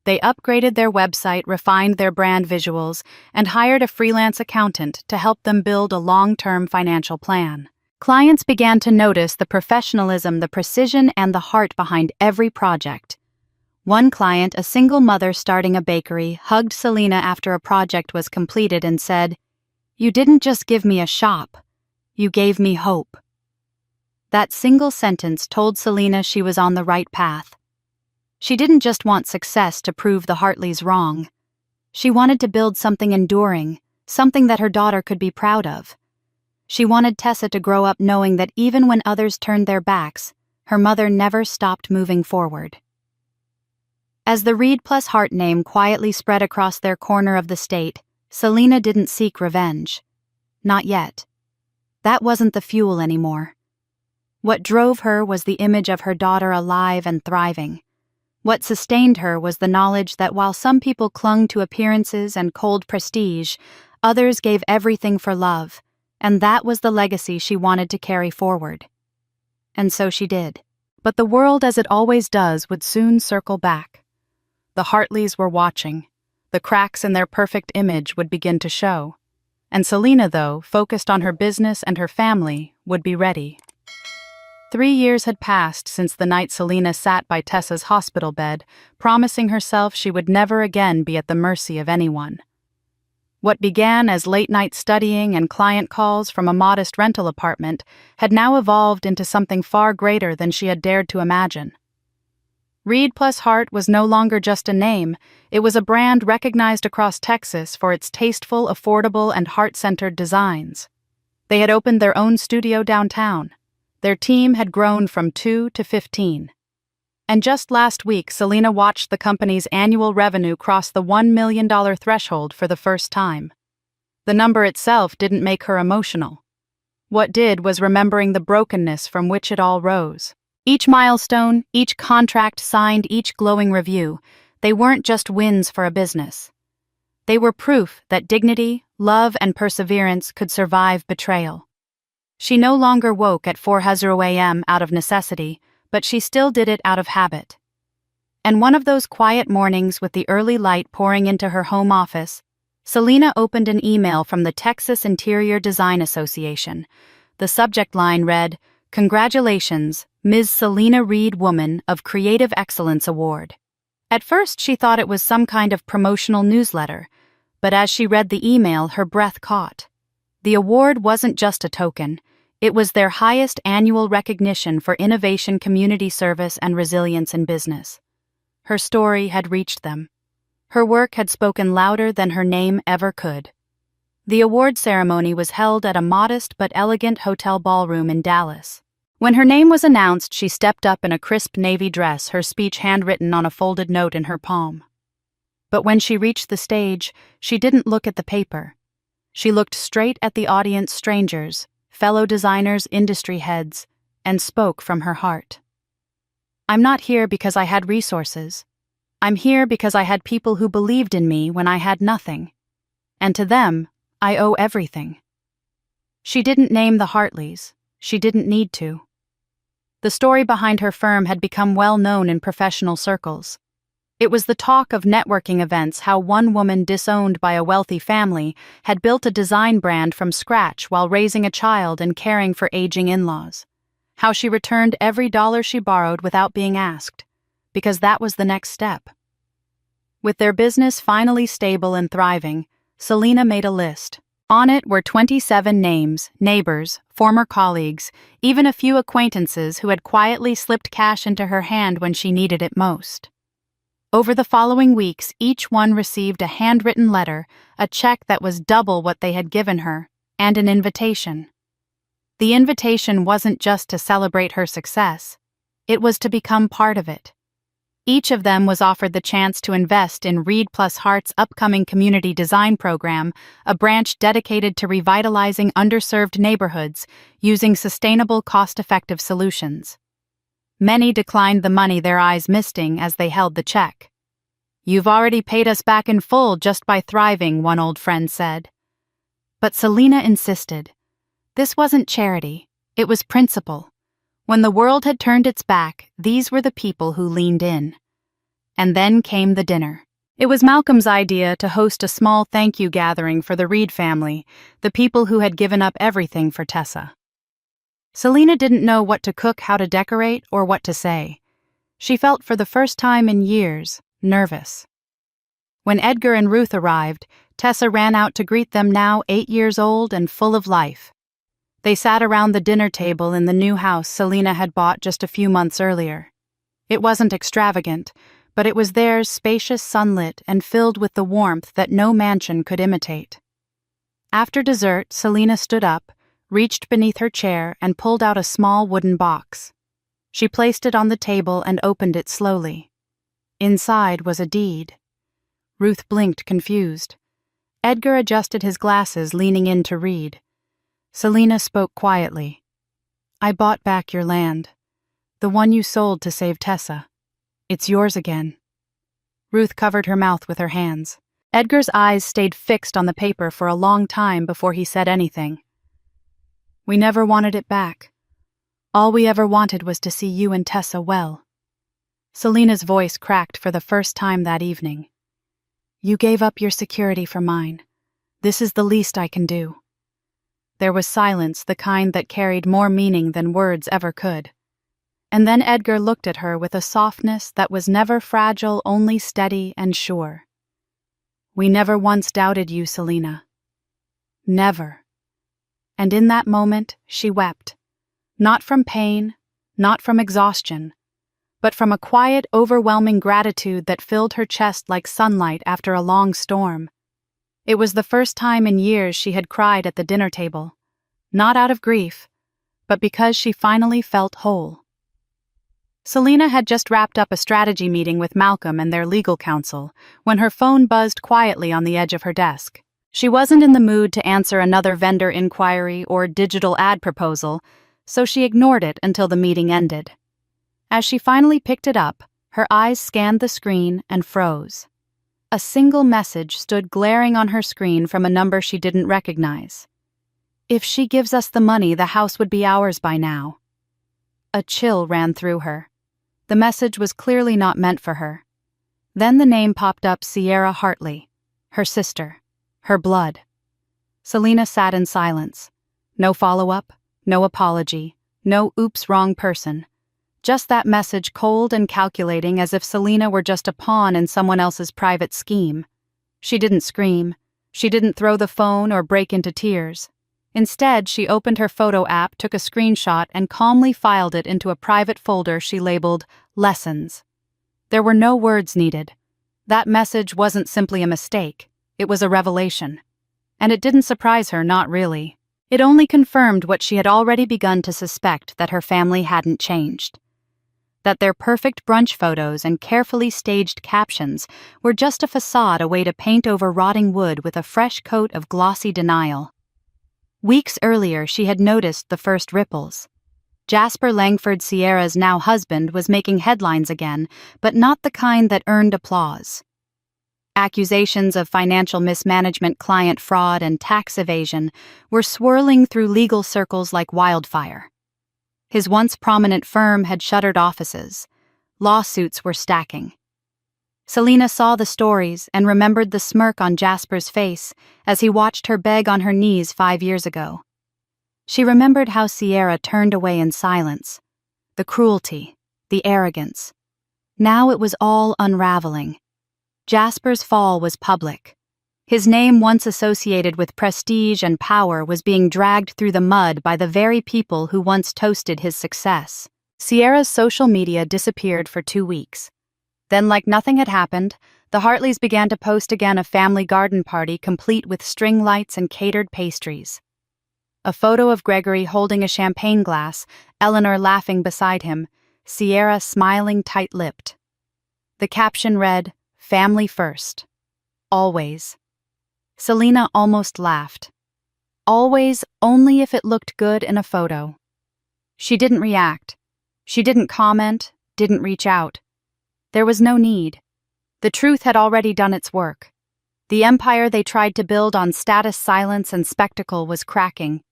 [SPEAKER 1] They upgraded their website, refined their brand visuals, and hired a freelance accountant to help them build a long-term financial plan. Clients began to notice the professionalism, the precision, and the heart behind every project. One client, a single mother starting a bakery, hugged Selena after a project was completed and said, "You didn't just give me a shop, you gave me hope." That single sentence told Selena she was on the right path. She didn't just want success to prove the Hartleys wrong. She wanted to build something enduring, something that her daughter could be proud of. She wanted Tessa to grow up knowing that even when others turned their backs, her mother never stopped moving forward. As the Reed plus Hart name quietly spread across their corner of the state, Selena didn't seek revenge. Not yet. That wasn't the fuel anymore. What drove her was the image of her daughter alive and thriving. What sustained her was the knowledge that while some people clung to appearances and cold prestige, others gave everything for love, and that was the legacy she wanted to carry forward. And so she did. But the world, as it always does, would soon circle back. The Hartleys were watching. The cracks in their perfect image would begin to show. And Selena, though, focused on her business and her family, would be ready. 3 years had passed since the night Selena sat by Tessa's hospital bed, promising herself she would never again be at the mercy of anyone. What began as late-night studying and client calls from a modest rental apartment had now evolved into something far greater than she had dared to imagine. Reed plus Hart was no longer just a name, it was a brand recognized across Texas for its tasteful, affordable, and heart-centered designs. They had opened their own studio downtown. Their team had grown from 2 to 15. And just last week, Selena watched the company's annual revenue cross the $1 million threshold for the first time. The number itself didn't make her emotional. What did was remembering the brokenness from which it all rose. Each milestone, each contract signed, each glowing review, they weren't just wins for a business. They were proof that dignity, love, and perseverance could survive betrayal. She no longer woke at 4:00 a.m. out of necessity, but she still did it out of habit. And one of those quiet mornings with the early light pouring into her home office, Selena opened an email from the Texas Interior Design Association. The subject line read, "Congratulations, Ms. Selena Reed Woman of Creative Excellence Award." At first she thought it was some kind of promotional newsletter, but as she read the email, her breath caught. The award wasn't just a token. It was their highest annual recognition for innovation, community service, and resilience in business. Her story had reached them. Her work had spoken louder than her name ever could. The award ceremony was held at a modest but elegant hotel ballroom in Dallas. When her name was announced, she stepped up in a crisp navy dress, her speech handwritten on a folded note in her palm. But when she reached the stage, she didn't look at the paper. She looked straight at the audience, strangers, fellow designers, industry heads, and spoke from her heart. "I'm not here because I had resources. I'm here because I had people who believed in me when I had nothing. And to them, I owe everything." She didn't name the Hartleys. She didn't need to. The story behind her firm had become well known in professional circles. It was the talk of networking events how one woman disowned by a wealthy family had built a design brand from scratch while raising a child and caring for aging in-laws. How she returned every dollar she borrowed without being asked, because that was the next step. With their business finally stable and thriving, Selena made a list. On it were 27 names, neighbors, former colleagues, even a few acquaintances who had quietly slipped cash into her hand when she needed it most. Over the following weeks, each one received a handwritten letter, a check that was double what they had given her, and an invitation. The invitation wasn't just to celebrate her success. It was to become part of it. Each of them was offered the chance to invest in Reed plus Hart's upcoming community design program, a branch dedicated to revitalizing underserved neighborhoods using sustainable, cost-effective solutions. Many declined the money, their eyes misting as they held the check. "You've already paid us back in full just by thriving," one old friend said. But Selena insisted. This wasn't charity, it was principle. When the world had turned its back, these were the people who leaned in. And then came the dinner. It was Malcolm's idea to host a small thank you gathering for the Reed family, the people who had given up everything for Tessa. Selena didn't know what to cook, how to decorate, or what to say. She felt for the first time in years, nervous. When Edgar and Ruth arrived, Tessa ran out to greet them, now 8 years old and full of life. They sat around the dinner table in the new house Selena had bought just a few months earlier. It wasn't extravagant, but it was theirs, spacious, sunlit, and filled with the warmth that no mansion could imitate. After dessert, Selena stood up, reached beneath her chair, and pulled out a small wooden box. She placed it on the table and opened it slowly. Inside was a deed. Ruth blinked, confused. Edgar adjusted his glasses, leaning in to read. Selina spoke quietly. "I bought back your land. The one you sold to save Tessa. It's yours again." Ruth covered her mouth with her hands. Edgar's eyes stayed fixed on the paper for a long time before he said anything. "We never wanted it back. All we ever wanted was to see you and Tessa well." Selina's voice cracked for the first time that evening. "You gave up your security for mine. This is the least I can do." There was silence, the kind that carried more meaning than words ever could. And then Edgar looked at her with a softness that was never fragile, only steady and sure. "We never once doubted you, Selina. Never." And in that moment, she wept. Not from pain, not from exhaustion, but from a quiet, overwhelming gratitude that filled her chest like sunlight after a long storm. It was the first time in years she had cried at the dinner table, not out of grief, but because she finally felt whole. Selina had just wrapped up a strategy meeting with Malcolm and their legal counsel when her phone buzzed quietly on the edge of her desk. She wasn't in the mood to answer another vendor inquiry or digital ad proposal, so she ignored it until the meeting ended. As she finally picked it up, her eyes scanned the screen and froze. A single message stood glaring on her screen from a number she didn't recognize. "If she gives us the money, the house would be ours by now." A chill ran through her. The message was clearly not meant for her. Then the name popped up: Sierra Hartley, her sister, her blood. Selina sat in silence. No follow-up, no apology, no "oops, wrong person." Just that message, cold and calculating, as if Selina were just a pawn in someone else's private scheme. She didn't scream. She didn't throw the phone or break into tears. Instead, she opened her photo app, took a screenshot, and calmly filed it into a private folder she labeled Lessons. There were no words needed. That message wasn't simply a mistake. It was a revelation. And it didn't surprise her, not really. It only confirmed what she had already begun to suspect, that her family hadn't changed. That their perfect brunch photos and carefully staged captions were just a facade, a way to paint over rotting wood with a fresh coat of glossy denial. Weeks earlier, she had noticed the first ripples. Jasper Langford, Sierra's now husband, was making headlines again, but not the kind that earned applause. Accusations of financial mismanagement, client fraud, and tax evasion were swirling through legal circles like wildfire. His once prominent firm had shuttered offices. Lawsuits were stacking. Selina saw the stories and remembered the smirk on Jasper's face as he watched her beg on her knees 5 years ago. She remembered how Sierra turned away in silence. The cruelty, the arrogance. Now it was all unraveling. Jasper's fall was public. His name, once associated with prestige and power, was being dragged through the mud by the very people who once toasted his success. Sierra's social media disappeared for 2 weeks. Then, like nothing had happened, the Hartleys began to post again, a family garden party complete with string lights and catered pastries. A photo of Gregory holding a champagne glass, Eleanor laughing beside him, Sierra smiling tight-lipped. The caption read, "Family first. Always." Selina almost laughed. Always, only if it looked good in a photo. She didn't react. She didn't comment, didn't reach out. There was no need. The truth had already done its work. The empire they tried to build on status, silence, and spectacle was cracking.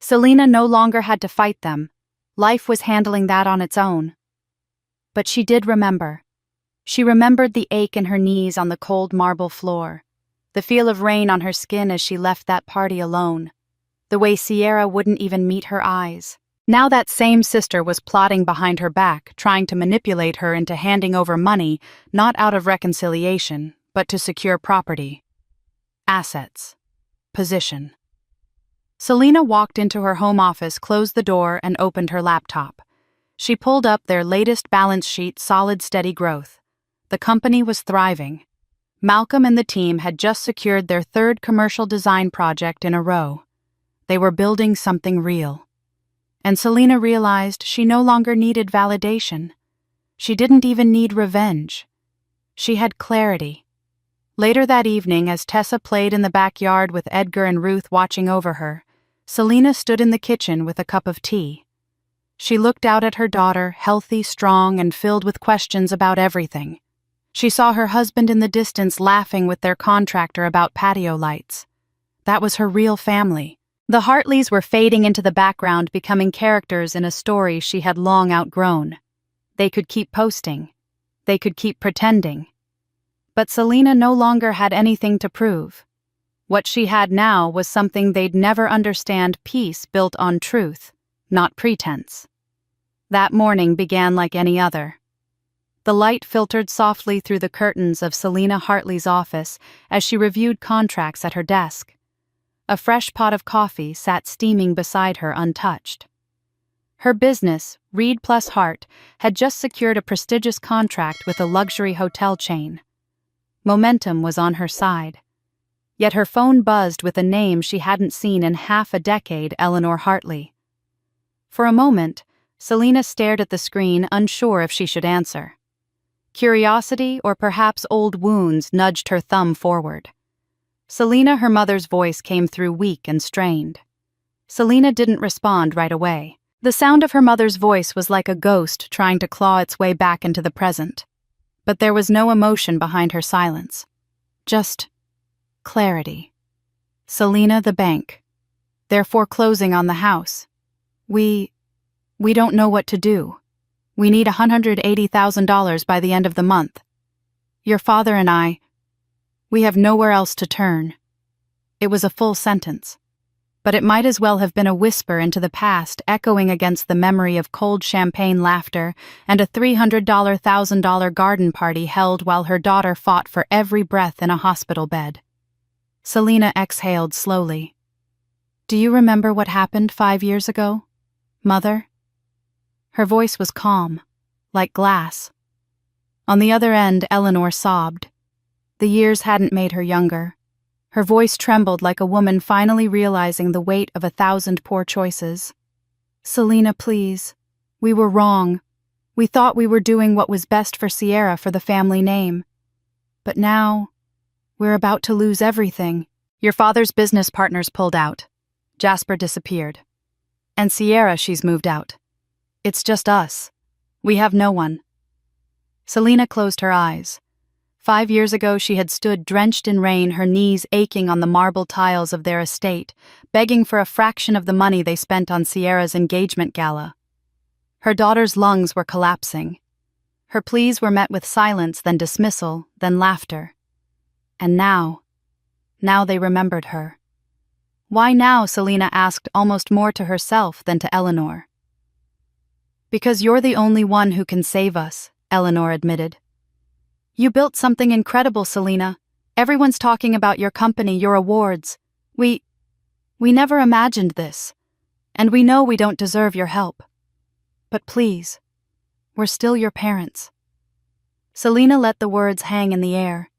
[SPEAKER 1] Selina no longer had to fight them. Life was handling that on its own. But she did remember. She remembered the ache in her knees on the cold marble floor, the feel of rain on her skin as she left that party alone, the way Sierra wouldn't even meet her eyes. Now that same sister was plotting behind her back, trying to manipulate her into handing over money, not out of reconciliation, but to secure property. Assets. Position. Selina walked into her home office, closed the door, and opened her laptop. She pulled up their latest balance sheet, solid, steady growth. The company was thriving. Malcolm and the team had just secured their 3rd commercial design project in a row. They were building something real. And Selina realized she no longer needed validation. She didn't even need revenge. She had clarity. Later that evening, as Tessa played in the backyard with Edgar and Ruth watching over her, Selena stood in the kitchen with a cup of tea. She looked out at her daughter, healthy, strong, and filled with questions about everything. She saw her husband in the distance laughing with their contractor about patio lights. That was her real family. The Hartleys were fading into the background, becoming characters in a story she had long outgrown. They could keep posting. They could keep pretending. But Selena no longer had anything to prove. What she had now was something they'd never understand: peace built on truth, not pretense. That morning began like any other. The light filtered softly through the curtains of Selena Hartley's office as she reviewed contracts at her desk. A fresh pot of coffee sat steaming beside her untouched. Her business, Reed plus Hart, had just secured a prestigious contract with a luxury hotel chain. Momentum was on her side. Yet her phone buzzed with a name she hadn't seen in half a decade: Eleanor Hartley. For a moment, Selena stared at the screen, unsure if she should answer. Curiosity, or perhaps old wounds, nudged her thumb forward. Selena, her mother's voice came through weak and strained. Selena didn't respond right away. The sound of her mother's voice was like a ghost trying to claw its way back into the present. But there was no emotion behind her silence. Just clarity. Selena, the bank. They're foreclosing on the house. We don't know what to do. We need $180,000 by the end of the month. Your father and we have nowhere else to turn. It was a full sentence, but it might as well have been a whisper into the past, echoing against the memory of cold champagne laughter and a $300,000 garden party held while her daughter fought for every breath in a hospital bed. Selena exhaled slowly. Do you remember what happened 5 years ago, Mother? Her voice was calm, like glass. On the other end, Eleanor sobbed. The years hadn't made her younger. Her voice trembled like a woman finally realizing the weight of 1,000 poor choices. Selena, please. We were wrong. We thought we were doing what was best for Sierra, for the family name. But now, we're about to lose everything. Your father's business partners pulled out. Jasper disappeared. And Sierra, she's moved out. It's just us. We have no one. Selena closed her eyes. 5 years ago she had stood drenched in rain, her knees aching on the marble tiles of their estate, begging for a fraction of the money they spent on Sierra's engagement gala. Her daughter's lungs were collapsing. Her pleas were met with silence, then dismissal, then laughter. And now they remembered her. Why now? Selena asked, almost more to herself than to Eleanor. Because you're the only one who can save us, Eleanor admitted. You built something incredible, Selena. Everyone's talking about your company, your awards. We never imagined this. And we know we don't deserve your help. But please, we're still your parents. Selena let the words hang in the air.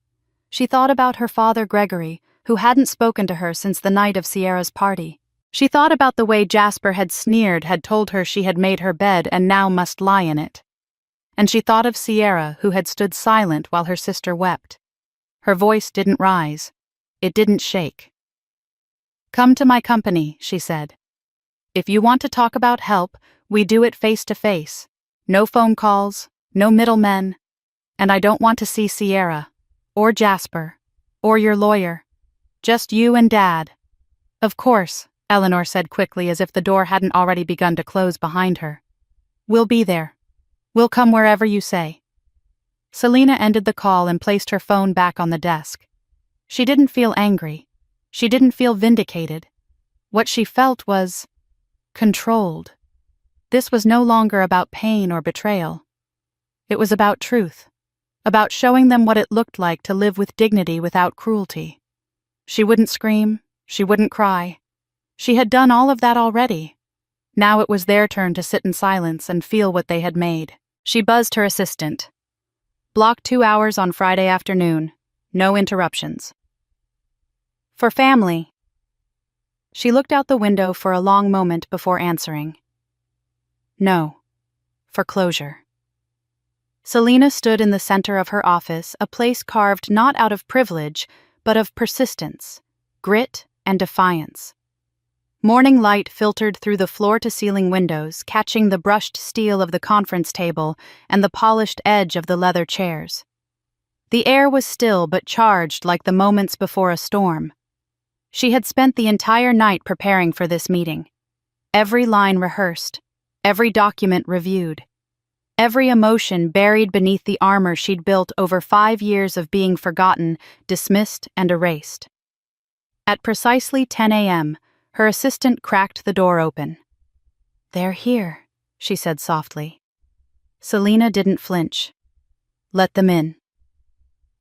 [SPEAKER 1] She thought about her father, Gregory, who hadn't spoken to her since the night of Sierra's party. She thought about the way Jasper had sneered, had told her she had made her bed and now must lie in it. And she thought of Sierra, who had stood silent while her sister wept. Her voice didn't rise. It didn't shake. Come to my company, she said. If you want to talk about help, we do it face to face. No phone calls, no middlemen. And I don't want to see Sierra, or Jasper, or your lawyer. Just you and Dad. Of course, Eleanor said quickly, as if the door hadn't already begun to close behind her. We'll be there. We'll come wherever you say. Selena ended the call and placed her phone back on the desk. She didn't feel angry. She didn't feel vindicated. What she felt was controlled. This was no longer about pain or betrayal. It was about truth, about showing them what it looked like to live with dignity without cruelty. She wouldn't scream. She wouldn't cry. She had done all of that already. Now it was their turn to sit in silence and feel what they had made. She buzzed her assistant. Block 2 hours on Friday afternoon. No interruptions. For family. She looked out the window for a long moment before answering. No. For closure. Selina stood in the center of her office, a place carved not out of privilege, but of persistence, grit, and defiance. Morning light filtered through the floor-to-ceiling windows, catching the brushed steel of the conference table and the polished edge of the leather chairs. The air was still but charged like the moments before a storm. She had spent the entire night preparing for this meeting. Every line rehearsed, every document reviewed, every emotion buried beneath the armor she'd built over 5 years of being forgotten, dismissed, and erased. At precisely 10 a.m., her assistant cracked the door open. "They're here," she said softly. Selina didn't flinch. "Let them in."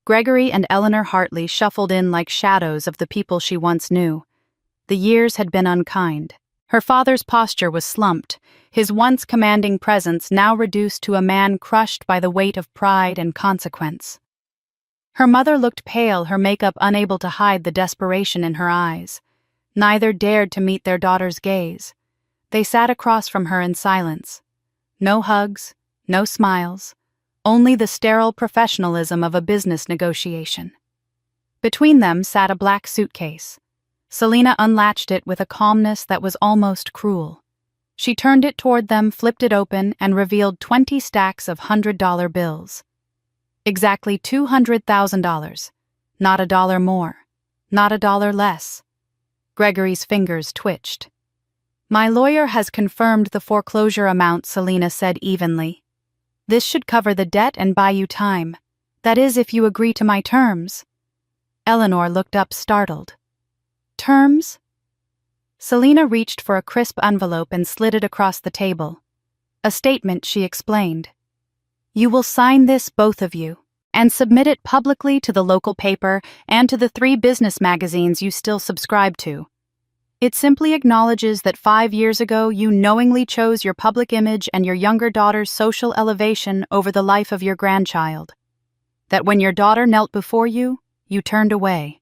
[SPEAKER 1] Gregory and Eleanor Hartley shuffled in like shadows of the people she once knew. The years had been unkind. Her father's posture was slumped, his once commanding presence now reduced to a man crushed by the weight of pride and consequence. Her mother looked pale, her makeup unable to hide the desperation in her eyes. Neither dared to meet their daughter's gaze. They sat across from her in silence. No hugs, no smiles, only the sterile professionalism of a business negotiation. Between them sat a black suitcase. Selina unlatched it with a calmness that was almost cruel. She turned it toward them, flipped it open, and revealed 20 stacks of $100 bills. Exactly $200,000. Not a dollar more. Not a dollar less. Gregory's fingers twitched. "My lawyer has confirmed the foreclosure amount," Selina said evenly. "This should cover the debt and buy you time. That is, if you agree to my terms." Eleanor looked up startled. "Terms?" Selina reached for a crisp envelope and slid it across the table. "A statement," she explained. "You will sign this, both of you, and submit it publicly to the local paper and to the 3 business magazines you still subscribe to. It simply acknowledges that 5 years ago you knowingly chose your public image and your younger daughter's social elevation over the life of your grandchild. That when your daughter knelt before you, you turned away."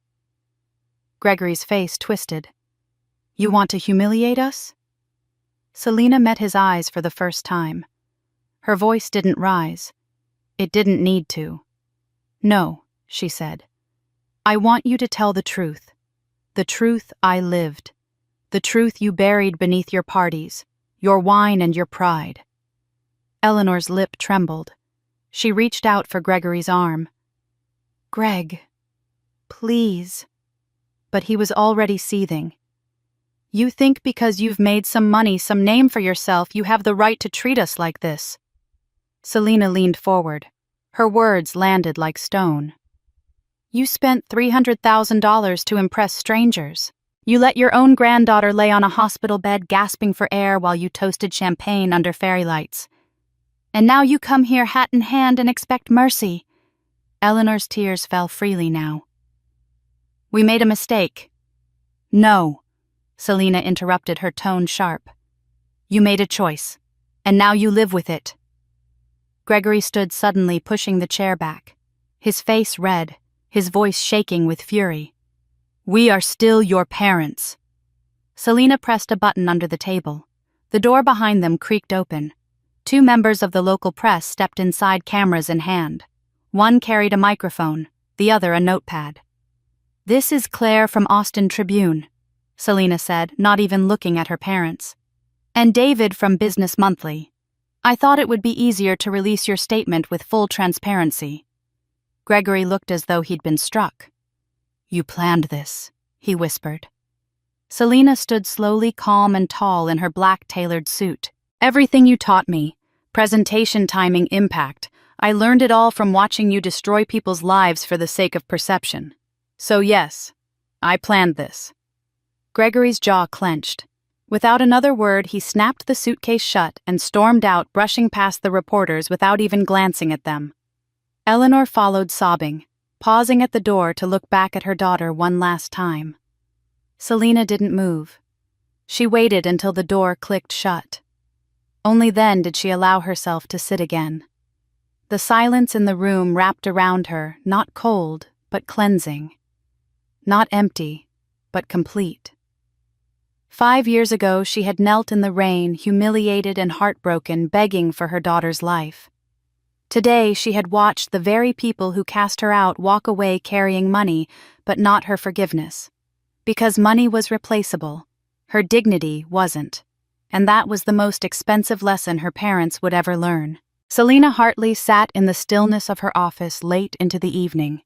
[SPEAKER 1] Gregory's face twisted. "You want to humiliate us?" Selina met his eyes for the first time. Her voice didn't rise. It didn't need to. "No," she said. "I want you to tell the truth. The truth I lived. The truth you buried beneath your parties, your wine and your pride." Eleanor's lip trembled. She reached out for Gregory's arm. "Greg, please." But he was already seething. "You think because you've made some money, some name for yourself, you have the right to treat us like this." Selina leaned forward. Her words landed like stone. "You spent $300,000 to impress strangers. You let your own granddaughter lay on a hospital bed gasping for air while you toasted champagne under fairy lights. And now you come here hat in hand and expect mercy." Eleanor's tears fell freely now. "We made a mistake." "No," Selina interrupted, her tone sharp. "You made a choice, and now you live with it." Gregory stood suddenly, pushing the chair back, his face red, his voice shaking with fury. "We are still your parents." Selina pressed a button under the table. The door behind them creaked open. 2 members of the local press stepped inside, cameras in hand. One carried a microphone, the other a notepad. "This is Claire from Austin Tribune," Selina said, not even looking at her parents. "And David from Business Monthly. I thought it would be easier to release your statement with full transparency." Gregory looked as though he'd been struck. "You planned this," he whispered. Selina stood slowly, calm and tall in her black tailored suit. "Everything you taught me, presentation timing, impact, I learned it all from watching you destroy people's lives for the sake of perception. So yes, I planned this." Gregory's jaw clenched. Without another word, he snapped the suitcase shut and stormed out, brushing past the reporters without even glancing at them. Eleanor followed, sobbing, pausing at the door to look back at her daughter one last time. Selina didn't move. She waited until the door clicked shut. Only then did she allow herself to sit again. The silence in the room wrapped around her, not cold, but cleansing. Not empty, but complete. 5 years ago, she had knelt in the rain, humiliated and heartbroken, begging for her daughter's life. Today she had watched the very people who cast her out walk away carrying money, but not her forgiveness. Because money was replaceable, her dignity wasn't. And that was the most expensive lesson her parents would ever learn. Selina Hartley sat in the stillness of her office late into the evening,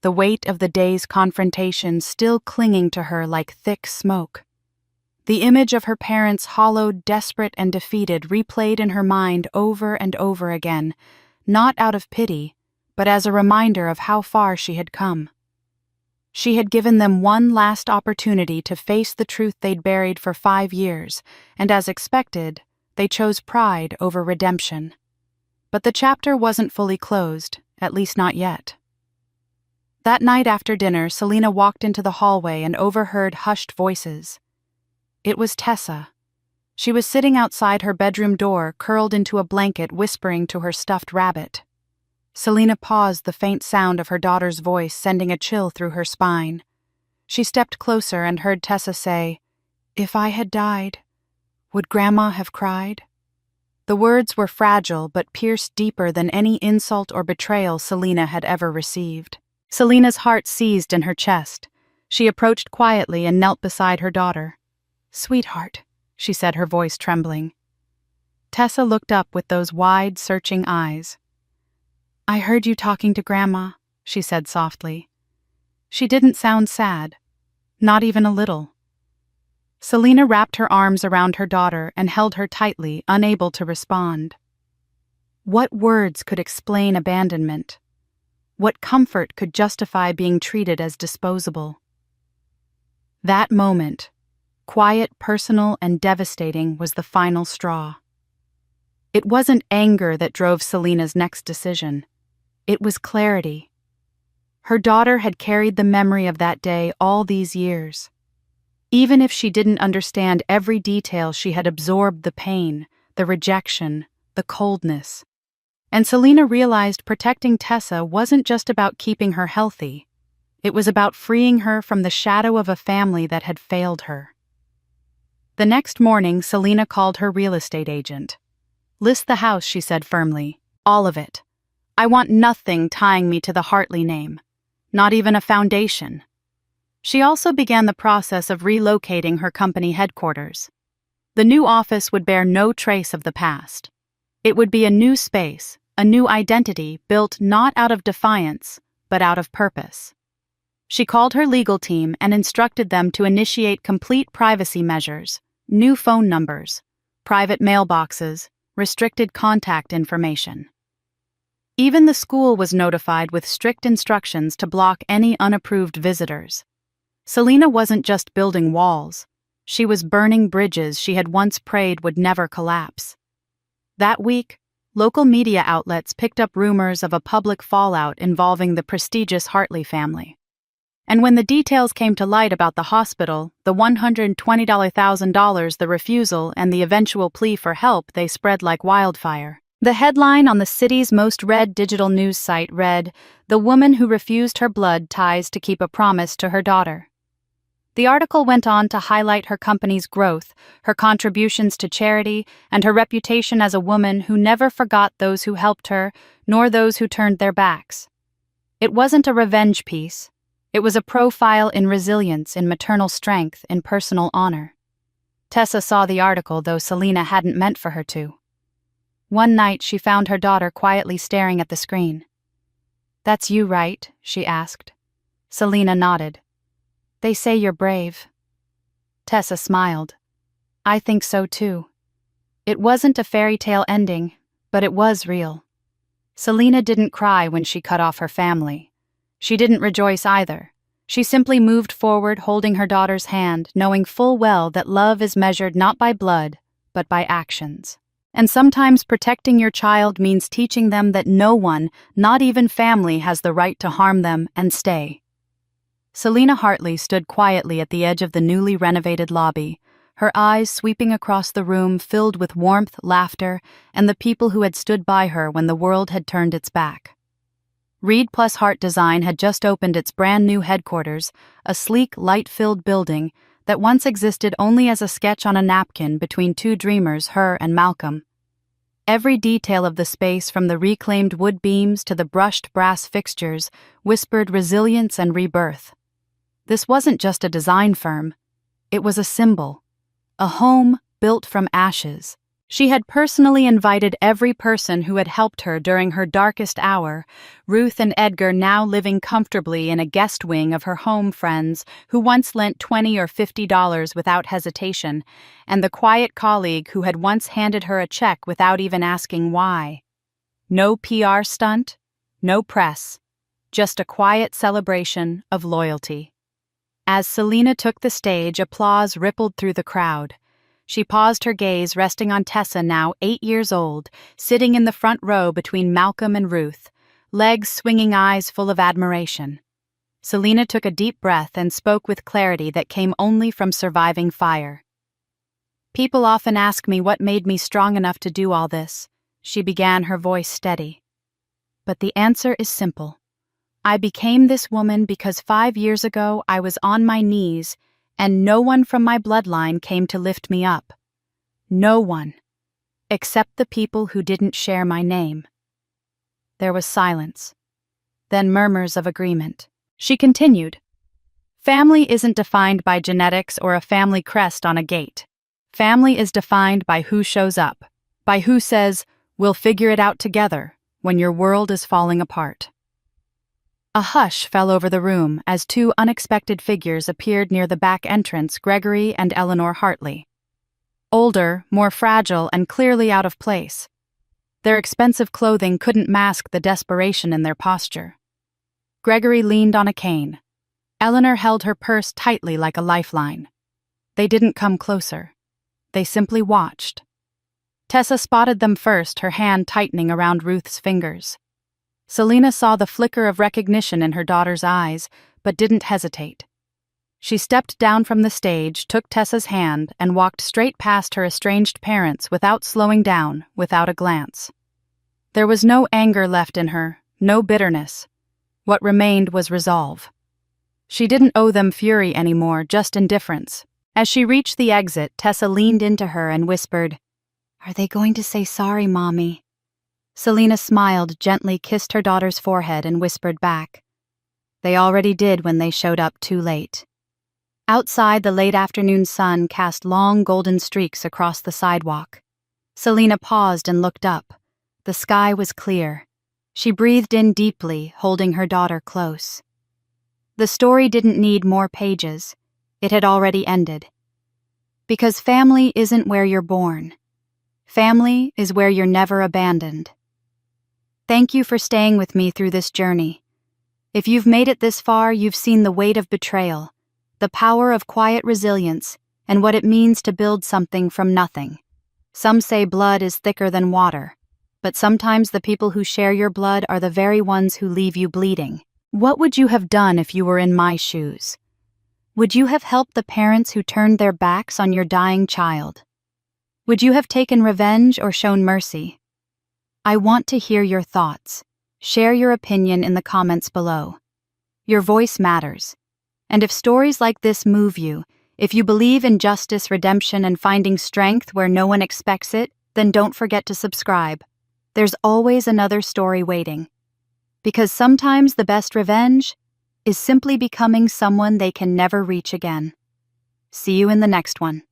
[SPEAKER 1] the weight of the day's confrontation still clinging to her like thick smoke. The image of her parents, hollowed, desperate, and defeated, replayed in her mind over and over again, not out of pity, but as a reminder of how far she had come. She had given them one last opportunity to face the truth they'd buried for 5 years, and as expected, they chose pride over redemption. But the chapter wasn't fully closed, at least not yet. That night after dinner, Selina walked into the hallway and overheard hushed voices. It was Tessa. She was sitting outside her bedroom door, curled into a blanket, whispering to her stuffed rabbit. Selina paused, the faint sound of her daughter's voice sending a chill through her spine. She stepped closer and heard Tessa say, "If I had died, would Grandma have cried?" The words were fragile but pierced deeper than any insult or betrayal Selina had ever received. Selina's heart seized in her chest. She approached quietly and knelt beside her daughter. "Sweetheart," she said, her voice trembling. Tessa looked up with those wide, searching eyes. "I heard you talking to Grandma," she said softly. She didn't sound sad, not even a little. Selina wrapped her arms around her daughter and held her tightly, unable to respond. What words could explain abandonment? What comfort could justify being treated as disposable? That moment, quiet, personal, and devastating, was the final straw. It wasn't anger that drove Selina's next decision. It was clarity. Her daughter had carried the memory of that day all these years. Even if she didn't understand every detail, she had absorbed the pain, the rejection, the coldness. And Selina realized protecting Tessa wasn't just about keeping her healthy. It was about freeing her from the shadow of a family that had failed her. The next morning, Selina called her real estate agent. "List the house," she said firmly. "All of it. I want nothing tying me to the Hartley name. Not even a foundation." She also began the process of relocating her company headquarters. The new office would bear no trace of the past. It would be a new space, a new identity built not out of defiance, but out of purpose. She called her legal team and instructed them to initiate complete privacy measures, new phone numbers, private mailboxes, restricted contact information. Even the school was notified with strict instructions to block any unapproved visitors. Selina wasn't just building walls. She was burning bridges she had once prayed would never collapse. That week, local media outlets picked up rumors of a public fallout involving the prestigious Hartley family. And when the details came to light about the hospital, the $120,000, the refusal, and the eventual plea for help, they spread like wildfire. The headline on the city's most read digital news site read, "The woman who refused her blood ties to keep a promise to her daughter." The article went on to highlight her company's growth, her contributions to charity, and her reputation as a woman who never forgot those who helped her, nor those who turned their backs. It wasn't a revenge piece. It was a profile in resilience, in maternal strength, in personal honor. Tessa saw the article, though Selina hadn't meant for her to. One night she found her daughter quietly staring at the screen. "That's you, right?" she asked. Selina nodded. "They say you're brave." Tessa smiled. "I think so too." It wasn't a fairy tale ending, but it was real. Selina didn't cry when she cut off her family. She didn't rejoice either. She simply moved forward, holding her daughter's hand, knowing full well that love is measured not by blood, but by actions. And sometimes protecting your child means teaching them that no one, not even family, has the right to harm them and stay. Selina Hartley stood quietly at the edge of the newly renovated lobby, her eyes sweeping across the room filled with warmth, laughter, and the people who had stood by her when the world had turned its back. Reed + Hart Design had just opened its brand new headquarters, a sleek, light-filled building that once existed only as a sketch on a napkin between two dreamers, her and Malcolm. Every detail of the space, from the reclaimed wood beams to the brushed brass fixtures, whispered resilience and rebirth. This wasn't just a design firm. It was a symbol. A home built from ashes. She had personally invited every person who had helped her during her darkest hour, Ruth and Edgar now living comfortably in a guest wing of her home friends who once lent $20 or $50 without hesitation, and the quiet colleague who had once handed her a check without even asking why. No PR stunt, no press, just a quiet celebration of loyalty. As Selena took the stage, applause rippled through the crowd. She paused, her gaze resting on Tessa, now 8 years old, sitting in the front row between Malcolm and Ruth, legs swinging, eyes full of admiration. Selena took a deep breath and spoke with clarity that came only from surviving fire. "People often ask me what made me strong enough to do all this," she began, her voice steady. "But the answer is simple. I became this woman because 5 years ago I was on my knees and no one from my bloodline came to lift me up. No one. Except the people who didn't share my name." There was silence. Then murmurs of agreement. She continued, "Family isn't defined by genetics or a family crest on a gate. Family is defined by who shows up, by who says, 'We'll figure it out together,' when your world is falling apart." A hush fell over the room as two unexpected figures appeared near the back entrance, Gregory and Eleanor Hartley. Older, more fragile, and clearly out of place. Their expensive clothing couldn't mask the desperation in their posture. Gregory leaned on a cane. Eleanor held her purse tightly like a lifeline. They didn't come closer. They simply watched. Tessa spotted them first, her hand tightening around Ruth's fingers. Selena saw the flicker of recognition in her daughter's eyes, but didn't hesitate. She stepped down from the stage, took Tessa's hand, and walked straight past her estranged parents without slowing down, without a glance. There was no anger left in her, no bitterness. What remained was resolve. She didn't owe them fury anymore, just indifference. As she reached the exit, Tessa leaned into her and whispered, "Are they going to say sorry, Mommy?" Selena smiled, gently kissed her daughter's forehead, and whispered back, "They already did when they showed up too late." Outside, the late afternoon sun cast long golden streaks across the sidewalk. Selena paused and looked up. The sky was clear. She breathed in deeply, holding her daughter close. The story didn't need more pages. It had already ended. Because family isn't where you're born. Family is where you're never abandoned. Thank you for staying with me through this journey. If you've made it this far, you've seen the weight of betrayal, the power of quiet resilience, and what it means to build something from nothing. Some say blood is thicker than water, but sometimes the people who share your blood are the very ones who leave you bleeding. What would you have done if you were in my shoes? Would you have helped the parents who turned their backs on your dying child? Would you have taken revenge or shown mercy? I want to hear your thoughts. Share your opinion in the comments below. Your voice matters. And if stories like this move you, if you believe in justice, redemption, and finding strength where no one expects it, then don't forget to subscribe. There's always another story waiting. Because sometimes the best revenge is simply becoming someone they can never reach again. See you in the next one.